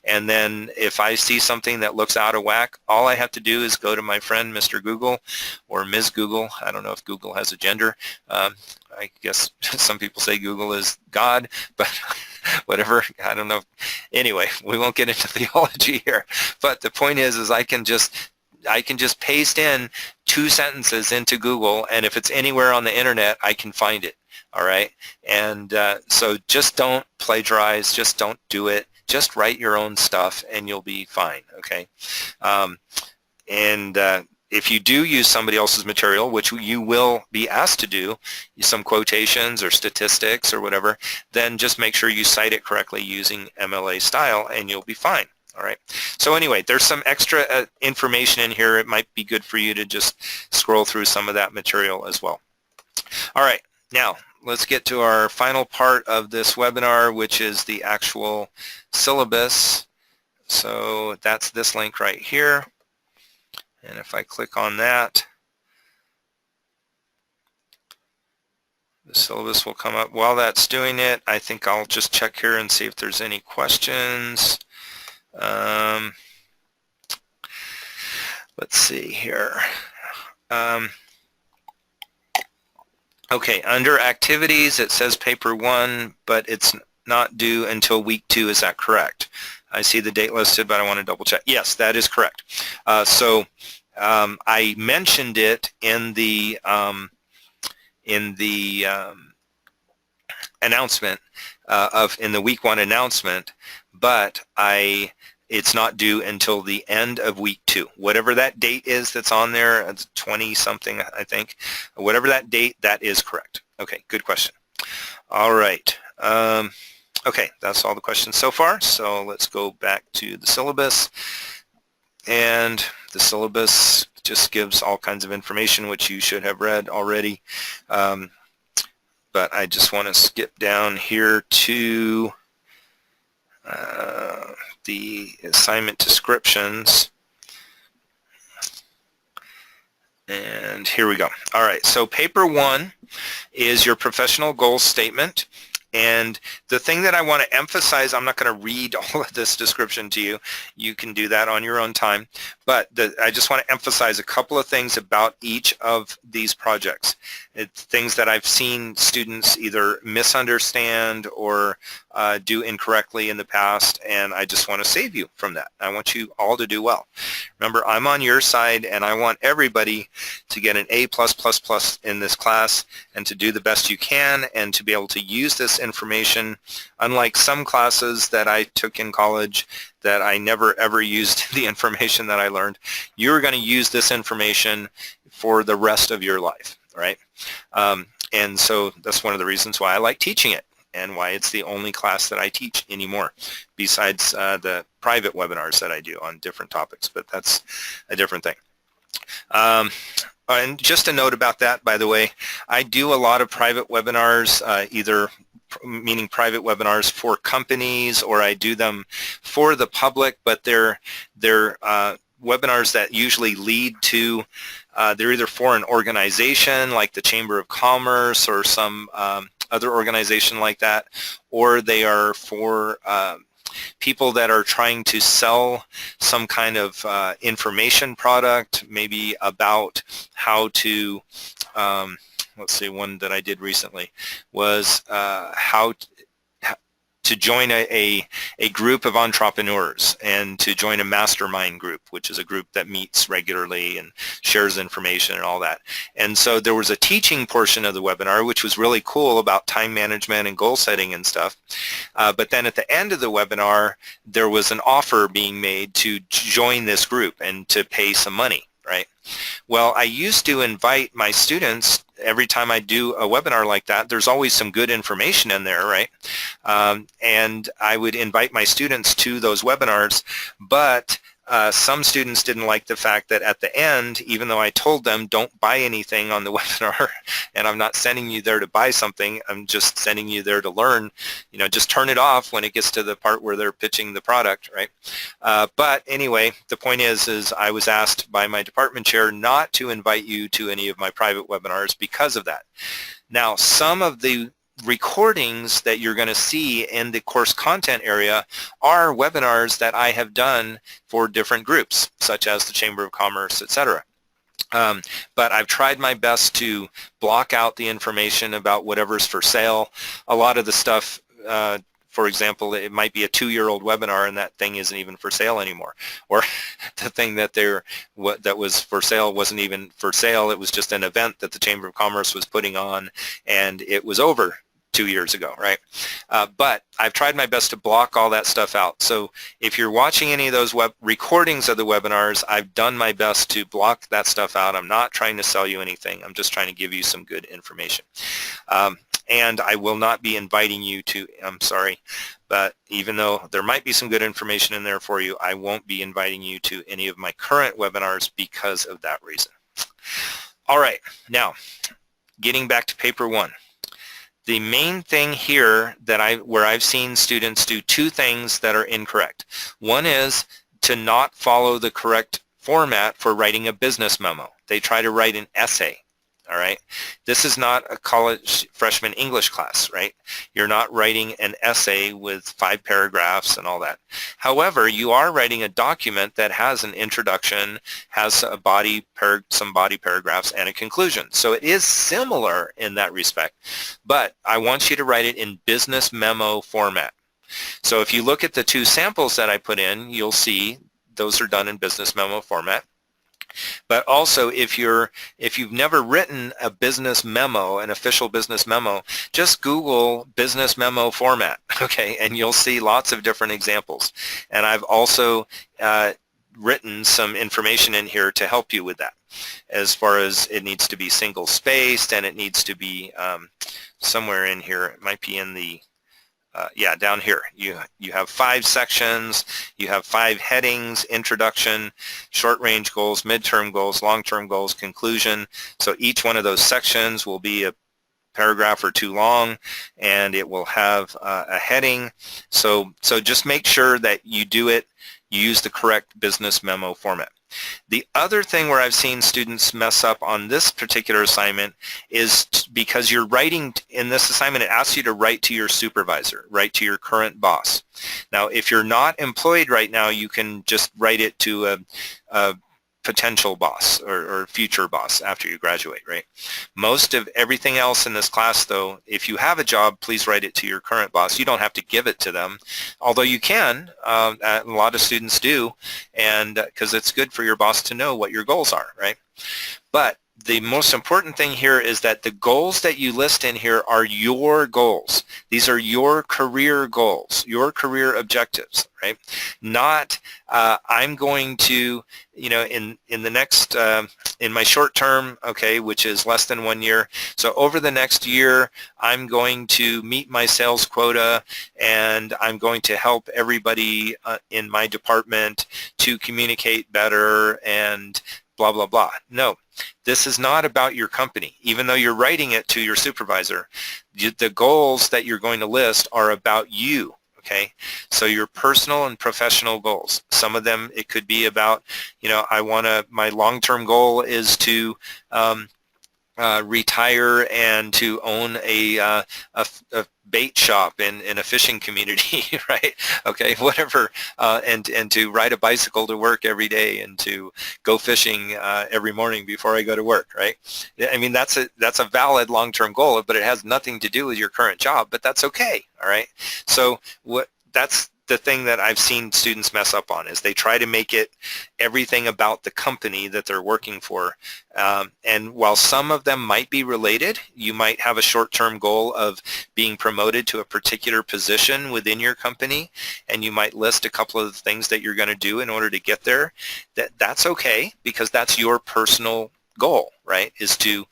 And then if I see something that looks out of whack, all I have to do is go to my friend Mr. Google or Ms. Google. I don't know if Google has a gender. I guess some people say Google is God, but whatever, I don't know. Anyway, we won't get into theology here. But the point is I can just paste in 2 sentences into Google, and if it's anywhere on the internet, I can find it, all right? And so just don't plagiarize, just don't do it. Just write your own stuff, and you'll be fine, okay? If you do use somebody else's material, which you will be asked to do, some quotations or statistics or whatever, then just make sure you cite it correctly using MLA style, and you'll be fine. All right. So anyway, there's some extra information in here. It might be good for you to just scroll through some of that material as well. All right. Now, let's get to our final part of this webinar, which is the actual syllabus. So that's this link right here. And if I click on that, the syllabus will come up. While that's doing it, I think I'll just check here and see if there's any questions. Let's see here. Okay, under activities it says paper 1, but it's not due until week 2. Is that correct? I see the date listed, but I want to double check. Yes, that is correct. I mentioned it in the announcement in the week 1 announcement, but it's not due until the end of week 2. Whatever that date is that's on there, it's 20-something, I think. Whatever that date, that is correct. Okay, good question. All right. Okay, that's all the questions so far. So let's go back to the syllabus. And the syllabus just gives all kinds of information, which you should have read already. But I just want to skip down here to the assignment descriptions. And here we go. All right, so paper 1 is your professional goals statement. And the thing that I want to emphasize, I'm not going to read all of this description to you. You can do that on your own time. But I just want to emphasize a couple of things about each of these projects. It's things that I've seen students either misunderstand or do incorrectly in the past, and I just want to save you from that. I want you all to do well. Remember, I'm on your side, and I want everybody to get an A+++ in this class and to do the best you can and to be able to use this information. Unlike some classes that I took in college that I never ever used the information that I learned, you're going to use this information for the rest of your life, right? And so that's one of the reasons why I like teaching it and why it's the only class that I teach anymore, besides the private webinars that I do on different topics, but that's a different thing. And just a note about that, by the way, I do a lot of private webinars, meaning private webinars for companies, or I do them for the public, but they're webinars that usually lead to, they're either for an organization like the Chamber of Commerce or some other organization like that, or they are for people that are trying to sell some kind of information product, maybe about how to, let's see, one that I did recently was how to join a group of entrepreneurs and to join a mastermind group, which is a group that meets regularly and shares information and all that. And so there was a teaching portion of the webinar, which was really cool, about time management and goal setting and stuff. But then at the end of the webinar, there was an offer being made to join this group and to pay some money, right? Well, I used to invite my students every time I do a webinar like that. There's always some good information in there, right? And I would invite my students to those webinars, but some students didn't like the fact that at the end, even though I told them don't buy anything on the webinar, and I'm not sending you there to buy something, I'm just sending you there to learn, you know, just turn it off when it gets to the part where they're pitching the product, right? But anyway, the point is I was asked by my department chair not to invite you to any of my private webinars because of that. Now, some of the recordings that you're going to see in the course content area are webinars that I have done for different groups, such as the Chamber of Commerce, etc. But I've tried my best to block out the information about whatever's for sale. A lot of the stuff, for example, it might be a 2-year-old webinar and that thing isn't even for sale anymore. Or the thing that that was for sale wasn't even for sale. It was just an event that the Chamber of Commerce was putting on, and it was over 2 years ago, right? But I've tried my best to block all that stuff out. So if you're watching any of those recordings of the webinars, I've done my best to block that stuff out. I'm not trying to sell you anything. I'm just trying to give you some good information. And I will not be inviting you to, I'm sorry, but even though there might be some good information in there for you, I won't be inviting you to any of my current webinars because of that reason. All right, now getting back to paper 1. The main thing here that where I've seen students do 2 things that are incorrect. One is to not follow the correct format for writing a business memo. They try to write an essay. All right. This is not a college freshman English class, right? You're not writing an essay with 5 paragraphs and all that. However, you are writing a document that has an introduction, has a some body paragraphs, and a conclusion. So it is similar in that respect, but I want you to write it in business memo format. So if you look at the 2 samples that I put in, you'll see those are done in business memo format. But also, if you've never written a business memo, an official business memo, just Google business memo format, okay, and you'll see lots of different examples. And I've also written some information in here to help you with that, as far as it needs to be single-spaced, and it needs to be somewhere in here. It might be in the yeah, down here. You have 5 sections, you have 5 headings: introduction, short-range goals, midterm goals, long-term goals, conclusion. So each one of those sections will be a paragraph or 2 long, and it will have a heading. So just make sure that you use the correct business memo format. The other thing where I've seen students mess up on this particular assignment is because you're writing in this assignment, it asks you to write to your supervisor, write to your current boss. Now, if you're not employed right now, you can just write it to a potential boss or future boss after you graduate, right? Most of everything else in this class, though, if you have a job, please write it to your current boss. You don't have to give it to them, although you can. A lot of students do, and because it's good for your boss to know what your goals are, right? But the most important thing here is that the goals that you list in here are your goals. These are your career goals, your career objectives, right? Not I'm going to, you know, in the next, in my short term, okay, which is less than 1 year. So over the next year, I'm going to meet my sales quota, and I'm going to help everybody in my department to communicate better and blah, blah, blah. No, this is not about your company. Even though you're writing it to your supervisor, the goals that you're going to list are about you, okay? So your personal and professional goals. Some of them, it could be about, you know, my long-term goal is to retire and to own a bait shop in a fishing community, right? Okay, whatever, and to ride a bicycle to work every day and to go fishing every morning before I go to work, right? I mean, that's a valid long-term goal, but it has nothing to do with your current job, but that's okay, all right? So that's the thing that I've seen students mess up on, is they try to make it everything about the company that they're working for. And while some of them might be related, you might have a short-term goal of being promoted to a particular position within your company, and you might list a couple of the things that you're going to do in order to get there. That's okay, because that's your personal goal, right, is to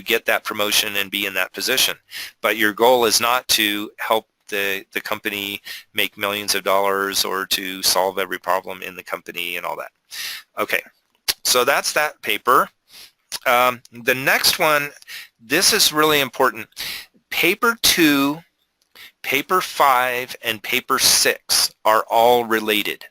get that promotion and be in that position. But your goal is not to help the company make millions of dollars or to solve every problem in the company and all that. Okay, so that's that paper. The next one, this is really important. Paper 2, paper 5, and paper 6 are all related.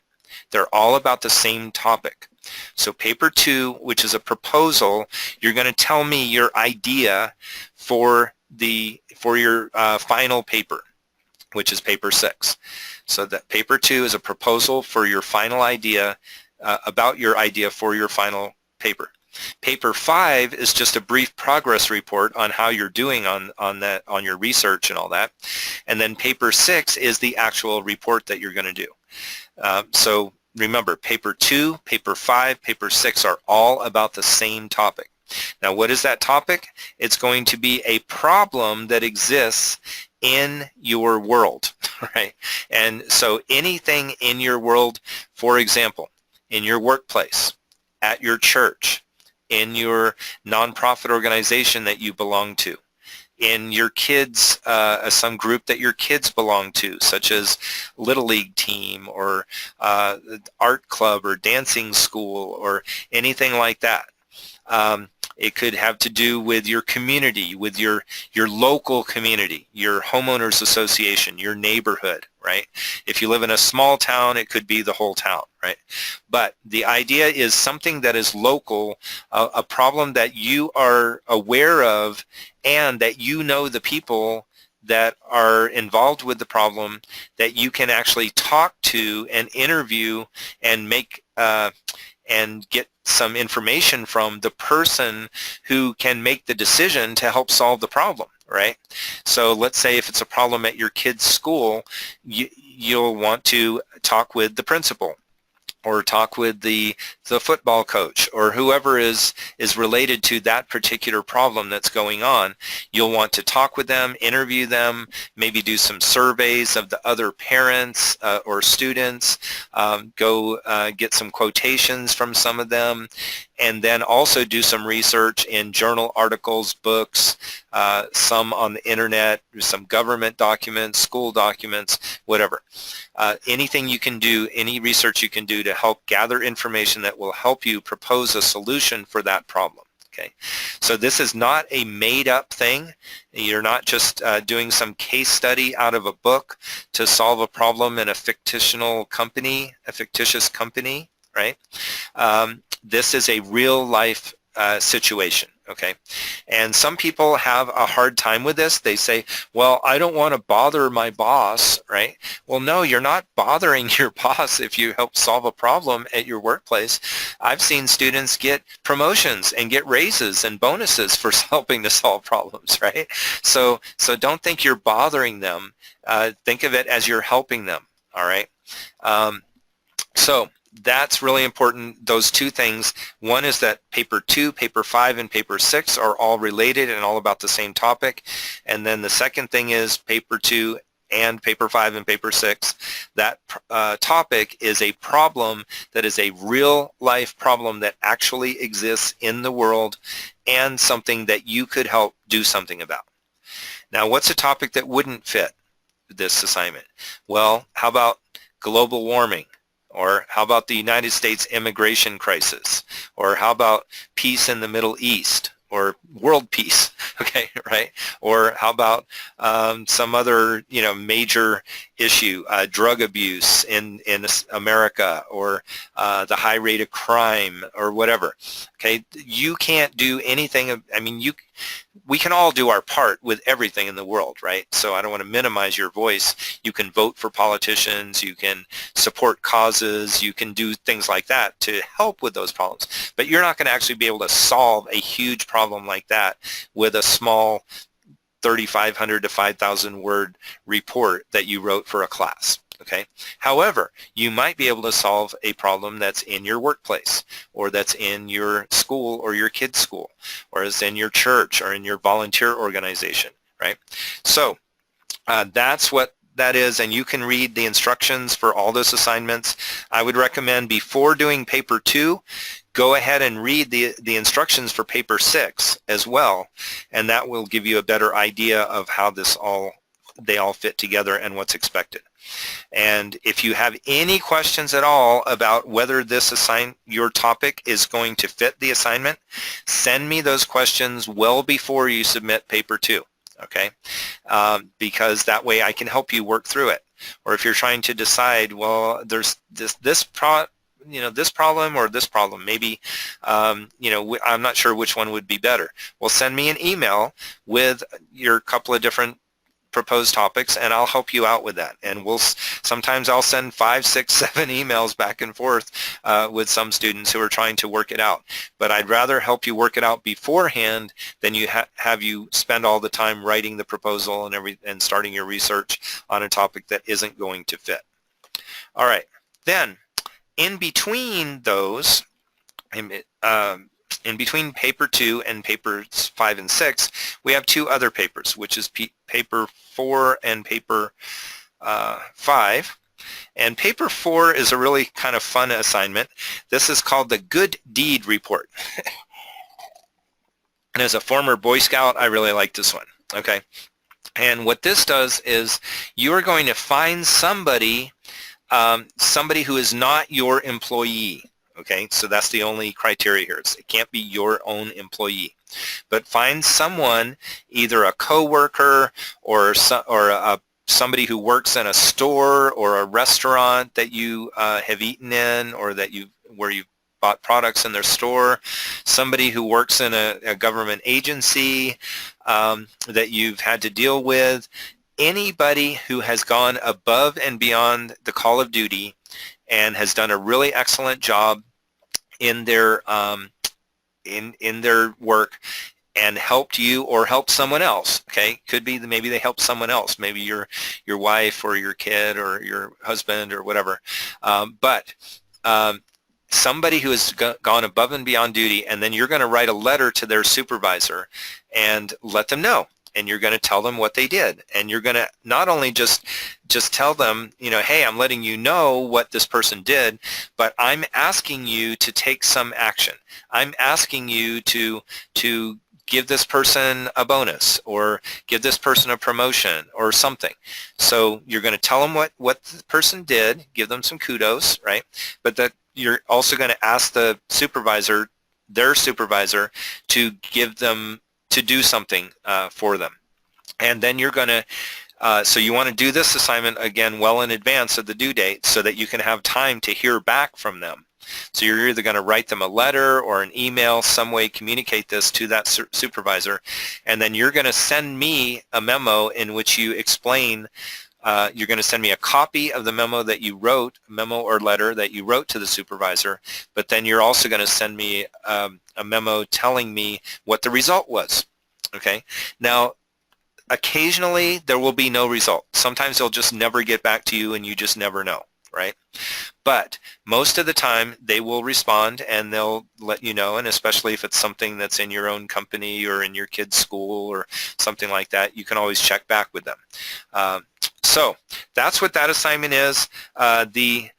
They're all about the same topic. So paper 2, which is a proposal, you're going to tell me your idea for your final paper, which is paper 6. So that paper 2 is a proposal for your final idea, about your idea for your final paper. Paper 5 is just a brief progress report on how you're doing on your research and all that. And then paper 6 is the actual report that you're going to do. So remember, paper 2, paper 5, paper 6 are all about the same topic. Now, what is that topic? It's going to be a problem that exists in your world, right? And so anything in your world, for example, in your workplace, at your church, in your nonprofit organization that you belong to, in your kids, some group that your kids belong to, such as Little League team or art club or dancing school or anything like that. It could have to do with your community, with your local community, your homeowners association, your neighborhood, right? If you live in a small town, it could be the whole town, right? But the idea is something that is local, a problem that you are aware of, and that you know the people that are involved with the problem, that you can actually talk to and interview and make and get some information from the person who can make the decision to help solve the problem, right? So let's say if it's a problem at your kid's school, you'll want to talk with the principal, or talk with the football coach, or whoever is related to that particular problem that's going on. You'll want to talk with them, interview them, maybe do some surveys of the other parents or students, go get some quotations from some of them, and then also do some research in journal articles, books, some on the internet, some government documents, school documents, whatever. Anything you can do, any research you can do to help gather information that will help you propose a solution for that problem. Okay, so this is not a made-up thing. You're not just doing some case study out of a book to solve a problem in a fictitious company, right? This is a real-life situation. Okay, and some people have a hard time with this. They say, well, I don't want to bother my boss, right? Well, no, you're not bothering your boss if you help solve a problem at your workplace. I've seen students get promotions and get raises and bonuses for helping to solve problems, right? So don't think you're bothering them. Think of it as you're helping them, all right? So that's really important, those two things. One is that paper 2, paper 5, and paper 6 are all related and all about the same topic. And then the second thing is paper 2 and paper 5 and paper 6. That topic is a problem that is a real life problem that actually exists in the world, and something that you could help do something about. Now, what's a topic that wouldn't fit this assignment? Well, how about global warming? Or how about the United States immigration crisis? Or how about peace in the Middle East? or world peace, okay, right? Or how about some other, major issue, drug abuse in America, or the high rate of crime, or whatever, okay? You can't do anything. I mean, we can all do our part with everything in the world, right? So I don't want to minimize your voice. You can vote for politicians, you can support causes, you can do things like that to help with those problems. But you're not going to actually be able to solve a huge problem like that with a small 3,500 to 5,000 word report that you wrote for a class. Okay. However, you might be able to solve a problem that's in your workplace, or that's in your school or your kid's school, or is in your church or in your volunteer organization, right? So that's what that is, and you can read the instructions for all those assignments. I would recommend before doing paper 2, go ahead and read the instructions for paper 6 as well, and that will give you a better idea of how they all fit together and what's expected. And if you have any questions at all about whether your topic is going to fit the assignment, send me those questions well before you submit paper 2, okay? Because that way I can help you work through it. Or if you're trying to decide, well, there's this problem or this problem, maybe, I'm not sure which one would be better. Well, send me an email with your couple of different proposed topics, and I'll help you out with that. And sometimes I'll send 5, 6, 7 emails back and forth with some students who are trying to work it out. But I'd rather help you work it out beforehand than you have you spend all the time writing the proposal and starting your research on a topic that isn't going to fit. All right. Then, in between those, in between paper 2 and papers 5 and 6, we have 2 other papers, which is paper 4 and paper 5. And paper 4 is a really kind of fun assignment. This is called the Good Deed Report. And as a former Boy Scout, I really like this one, okay? And what this does is you are going to find somebody who is not your employee. Okay, so that's the only criteria here. It can't be your own employee. But find someone, either a coworker or somebody who works in a store or a restaurant that you have eaten in, or where you bought products in their store, somebody who works in a government agency that you've had to deal with, anybody who has gone above and beyond the call of duty and has done a really excellent job in their in their work and helped you or helped someone else. Okay, could be maybe they helped someone else, maybe your wife or your kid or your husband or whatever. But somebody who has gone above and beyond duty, and then you're going to write a letter to their supervisor and let them know. And you're going to tell them what they did. And you're going to not only just tell them, hey, I'm letting you know what this person did, but I'm asking you to take some action. I'm asking you to give this person a bonus, or give this person a promotion or something. So you're going to tell them what the person did, give them some kudos, right? But that you're also going to ask their supervisor, to give them to do something for them. And then you're going to, so you want to do this assignment again well in advance of the due date so that you can have time to hear back from them. So you're either going to write them a letter or an email, some way communicate this to that supervisor, and then you're going to send me a memo in which you explain, you're going to send me a copy of the memo that you wrote, memo or letter that you wrote to the supervisor, but then you're also going to send me a memo telling me what the result was. Okay. Now, occasionally there will be no result. Sometimes they'll just never get back to you and you just never know, right? But most of the time they will respond and they'll let you know, and especially if it's something that's in your own company or in your kid's school or something like that, you can always check back with them. So that's what that assignment is. The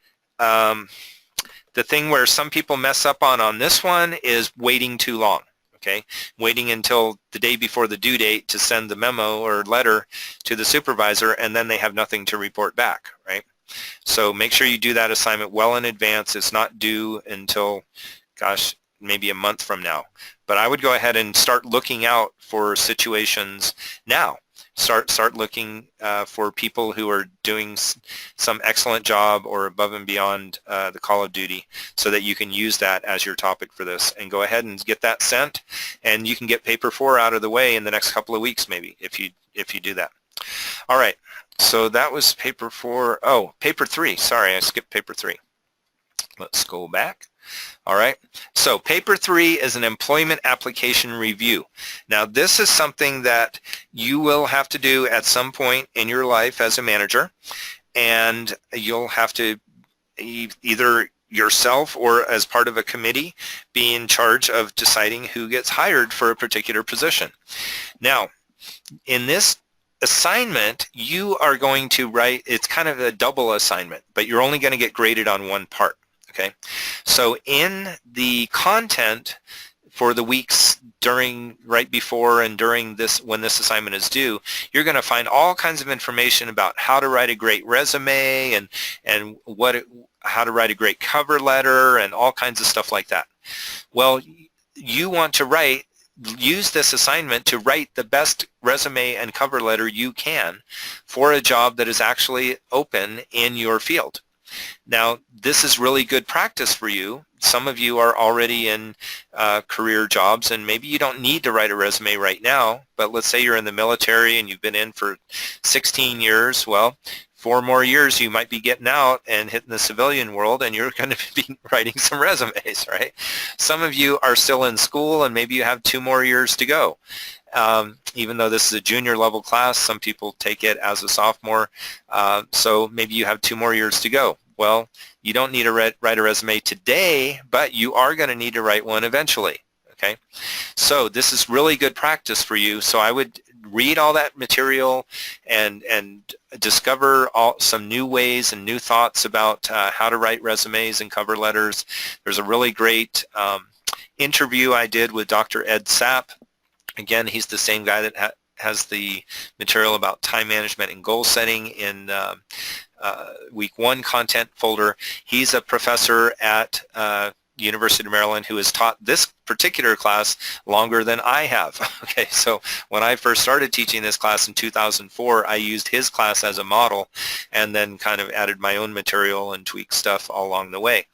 thing where some people mess up on this one is waiting too long. Okay, waiting until the day before the due date to send the memo or letter to the supervisor, and then they have nothing to report back, right? So make sure you do that assignment well in advance. It's not due until, gosh, maybe a month from now. But I would go ahead and start looking out for situations now. Start looking for people who are doing some excellent job or above and beyond the call of duty, so that you can use that as your topic for this, and go ahead and get that sent, and you can get paper 4 out of the way in the next couple of weeks maybe if you do that. All right, so that was paper 4. Oh, paper 3. Sorry, I skipped paper 3. Let's go back. All right, so paper 3 is an employment application review. Now this is something that you will have to do at some point in your life as a manager, and you'll have to either yourself or as part of a committee be in charge of deciding who gets hired for a particular position. Now, in this assignment, you are going to write, it's kind of a double assignment, but you're only going to get graded on one part. Okay, so in the content for the weeks right before and during this, when this assignment is due, you're going to find all kinds of information about how to write a great resume and how to write a great cover letter and all kinds of stuff like that. Well, you want to use this assignment to write the best resume and cover letter you can for a job that is actually open in your field. Now, this is really good practice for you. Some of you are already in career jobs, and maybe you don't need to write a resume right now, but let's say you're in the military and you've been in for 16 years. Well, 4 more years you might be getting out and hitting the civilian world, and you're going to be writing some resumes, right? Some of you are still in school, and maybe you have 2 more years to go. Even though this is a junior level class, some people take it as a sophomore, so maybe you have 2 more years to go. Well, you don't need to write a resume today, but you are going to need to write one eventually. Okay, so this is really good practice for you. So I would read all that material and discover some new ways and new thoughts about how to write resumes and cover letters. There's a really great interview I did with Dr. Ed Sapp. Again, he's the same guy that has the material about time management and goal setting in week 1 content folder. He's a professor at University of Maryland who has taught this particular class longer than I have. Okay, so when I first started teaching this class in 2004, I used his class as a model and then kind of added my own material and tweaked stuff all along the way.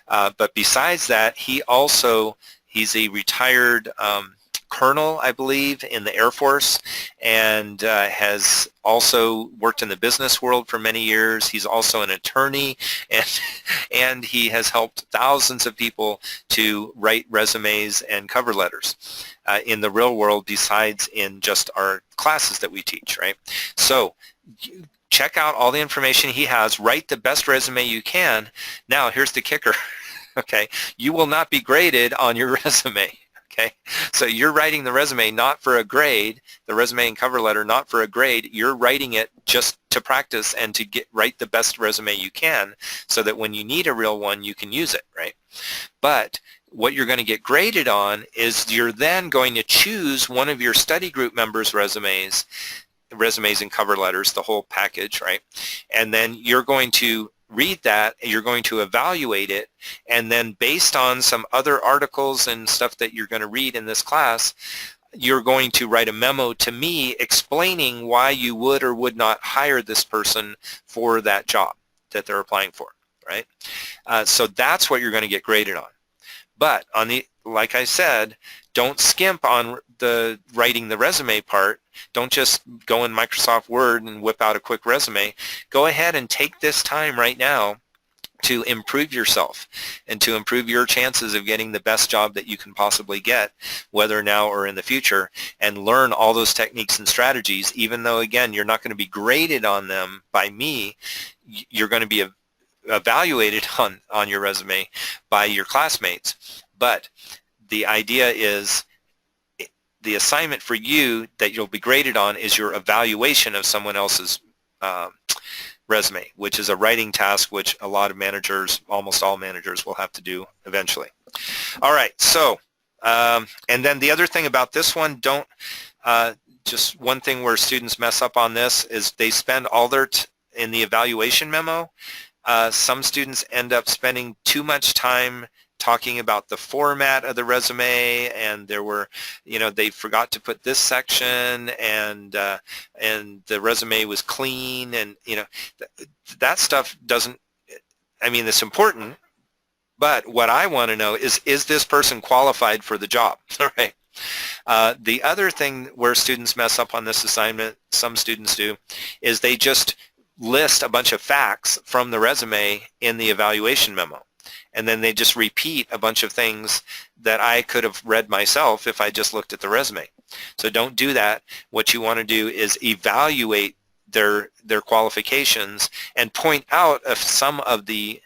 But besides that, he's a retired colonel, I believe, in the Air Force, and has also worked in the business world for many years. He's also an attorney, and he has helped thousands of people to write resumes and cover letters in the real world, besides in just our classes that we teach, right? So check out all the information he has. Write the best resume you can. Now, here's the kicker. Okay, you will not be graded on your resume. Okay, so you're writing the resume not for a grade, the resume and cover letter not for a grade. You're writing it just to practice and to write the best resume you can, so that when you need a real one, you can use it, right? But what you're going to get graded on is you're then going to choose one of your study group members' resumes and cover letters, the whole package, right? And then you're going to read that, you're going to evaluate it, and then based on some other articles and stuff that you're going to read in this class, you're going to write a memo to me explaining why you would or would not hire this person for that job that they're applying for, right? So that's what you're going to get graded on. But like I said, don't skimp on the writing the resume part. Don't just go in Microsoft Word and whip out a quick resume. Go ahead and take this time right now to improve yourself and to improve your chances of getting the best job that you can possibly get, whether now or in the future, and learn all those techniques and strategies. Even though, again, you're not going to be graded on them by me, you're going to be evaluated on your resume by your classmates. But the idea is, the assignment for you that you'll be graded on is your evaluation of someone else's resume, which is a writing task which a lot of managers, almost all managers, will have to do eventually. All right, so, and then the other thing about this one, just one thing where students mess up on this is they spend all their, in the evaluation memo, some students end up spending too much time talking about the format of the resume, and there were, they forgot to put this section, and the resume was clean, and that stuff doesn't. I mean, it's important, but what I want to know is this person qualified for the job? All right. The other thing where students mess up on this assignment, some students do, is they just list a bunch of facts from the resume in the evaluation memo. And then they just repeat a bunch of things that I could have read myself if I just looked at the resume. So don't do that. What you want to do is evaluate their qualifications and point out of some of the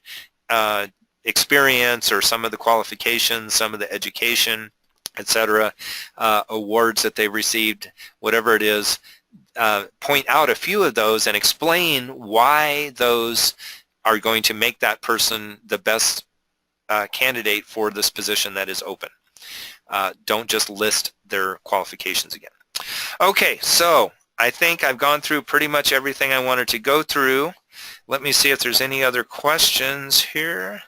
experience or some of the qualifications, some of the education, etc., awards that they've received, whatever it is. Point out a few of those and explain why those are going to make that person the best candidate for this position that is open. Don't just list their qualifications again. Okay, so I think I've gone through pretty much everything I wanted to go through. Let me see if there's any other questions here.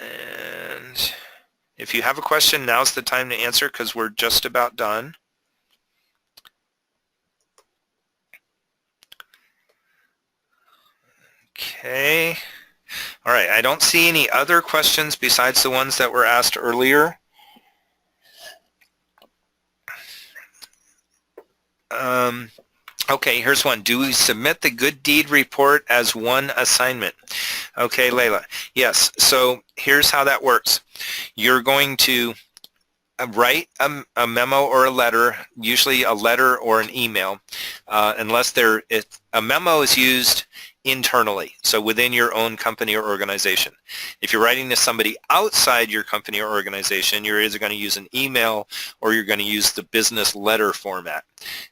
And if you have a question, now's the time to answer because we're just about done. Okay. All right. I don't see any other questions besides the ones that were asked earlier. Okay, here's one. Do we submit the good deed report as one assignment? Okay, Layla. Yes. So here's how that works. You're going to write a memo or a letter, usually a letter or an email, unless a memo is used internally, so within your own company or organization. If you're writing to somebody outside your company or organization, you're either going to use an email or you're going to use the business letter format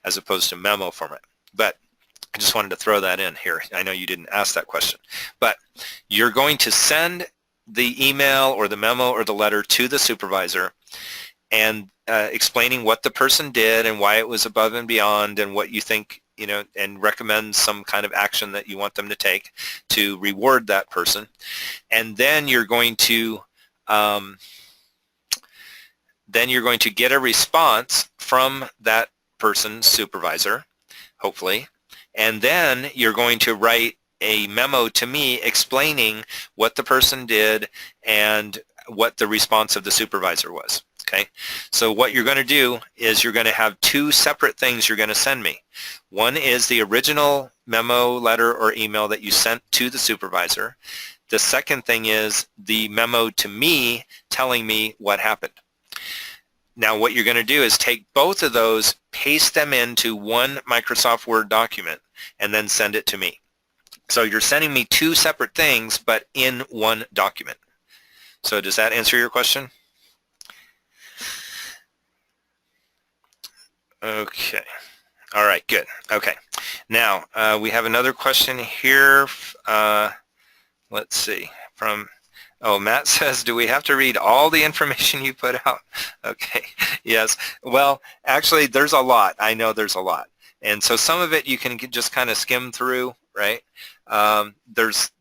as opposed to memo format. But I just wanted to throw that in here. I know you didn't ask that question. But you're going to send the email or the memo or the letter to the supervisor and explaining what the person did and why it was above and beyond and what you think, and recommend some kind of action that you want them to take to reward that person. And then you're going to get a response from that person's supervisor, hopefully, and then you're going to write a memo to me explaining what the person did and what the response of the supervisor was. Okay, so what you're going to do is you're going to have two separate things you're going to send me. One is the original memo, letter, or email that you sent to the supervisor. The second thing is the memo to me telling me what happened. Now what you're going to do is take both of those, paste them into one Microsoft Word document, and then send it to me. So you're sending me two separate things, but in one document. So does that answer your question? Okay. All right, good. Okay. Now, we have another question here. Let's see. Matt says, do we have to read all the information you put out? Okay. Yes. Well, actually, there's a lot. I know there's a lot. And so some of it you can just kind of skim through, right? There's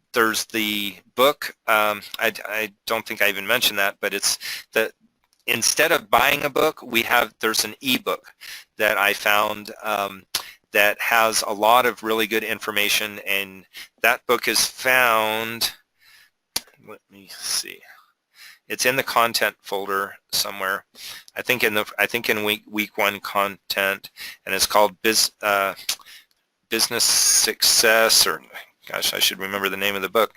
the book. I don't think I even mentioned that, but it's that instead of buying a book, there's an ebook that I found that has a lot of really good information, and that book is found, let me see, it's in the content folder somewhere. I think in week one content, and it's called Business Success, or gosh, I should remember the name of the book.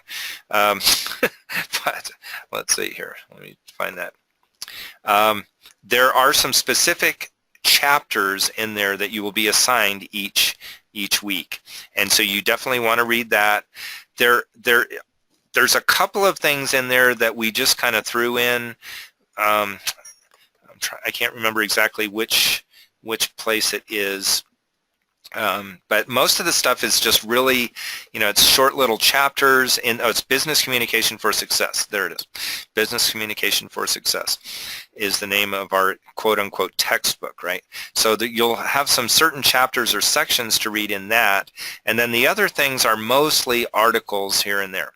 But let's see here. Let me find that. There are some specific chapters in there that you will be assigned each week, and so you definitely want to read that. There's a couple of things in there that we just kind of threw in. I can't remember exactly which place it is. But most of the stuff is just really, it's short little chapters. It's Business Communication for Success. There it is. Business Communication for Success is the name of our quote-unquote textbook, right? So that you'll have some certain chapters or sections to read in that. And then the other things are mostly articles here and there.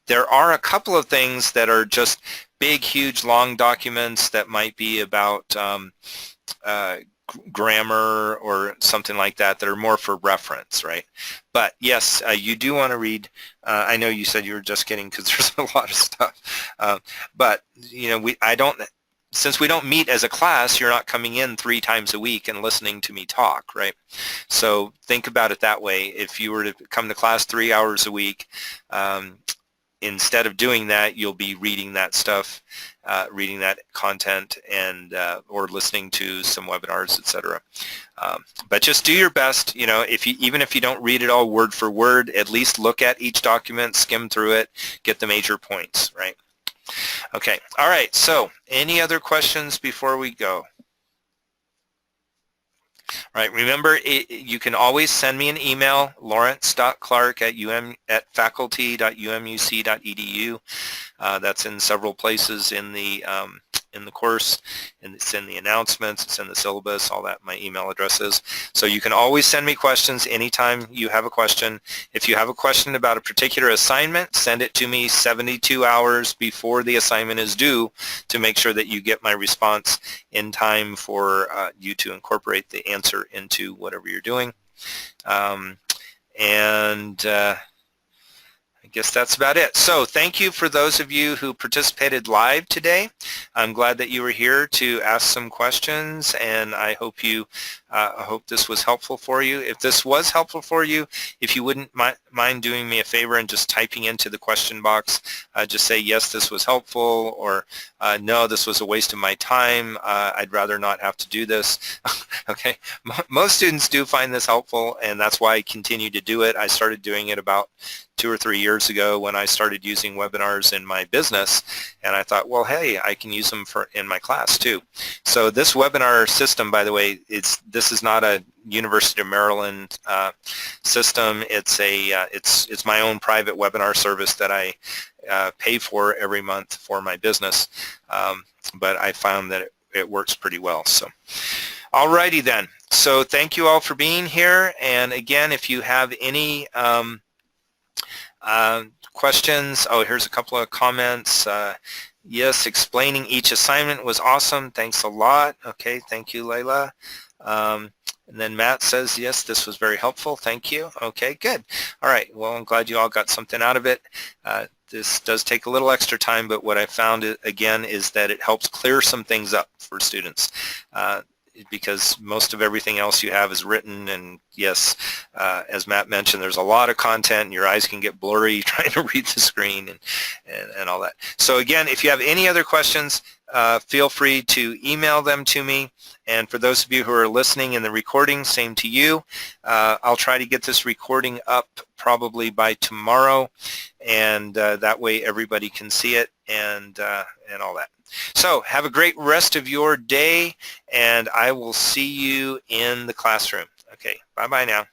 There are a couple of things that are just big, huge, long documents that might be about grammar or something like that that are more for reference, right? But yes, you do want to read. I know you said you were just kidding because there's a lot of stuff. But you know, since we don't meet as a class, you're not coming in 3 times a week and listening to me talk, right? So think about it that way. If you were to come to class 3 hours a week, instead of doing that, you'll be reading that stuff, reading that content, and or listening to some webinars, etc. But just do your best. You know, even if you don't read it all word for word, at least look at each document, skim through it, get the major points, right? Okay. All right. So, any other questions before we go? All right, remember, you can always send me an email, lawrence.clark@faculty.umUC.edu. That's in several places in the course, and it's in the announcements, it's in the syllabus, all that, my email address is. So you can always send me questions anytime you have a question. If you have a question about a particular assignment, send it to me 72 hours before the assignment is due to make sure that you get my response in time for you to incorporate the answer into whatever you're doing. I guess that's about it. So thank you for those of you who participated live today. I'm glad that you were here to ask some questions, and I hope I hope this was helpful for you. If this was helpful for you, if you wouldn't mind doing me a favor and just typing into the question box, just say, yes, this was helpful, or no, this was a waste of my time. I'd rather not have to do this. Okay, most students do find this helpful, and that's why I continue to do it. I started doing it about 2 or 3 years ago when I started using webinars in my business, and I thought, well, hey, I can use them in my class too. So this webinar system, by the way, this is not a University of Maryland system. It's my own private webinar service that I pay for every month for my business, but I found that it works pretty well. So, alrighty then. So thank you all for being here, and again, if you have any questions, here's a couple of comments. Yes, explaining each assignment was awesome. Thanks a lot. Okay, thank you, Layla. And then Matt says, yes, this was very helpful. Thank you. Okay, good. All right, well, I'm glad you all got something out of it. This does take a little extra time, but what I found, again, is that it helps clear some things up for students. Because most of everything else you have is written, and yes, as Matt mentioned, there's a lot of content and your eyes can get blurry trying to read the screen and all that. So again, if you have any other questions, feel free to email them to me, and for those of you who are listening in the recording, same to you. I'll try to get this recording up probably by tomorrow, and that way everybody can see it and all that. So have a great rest of your day, and I will see you in the classroom. Okay, bye-bye now.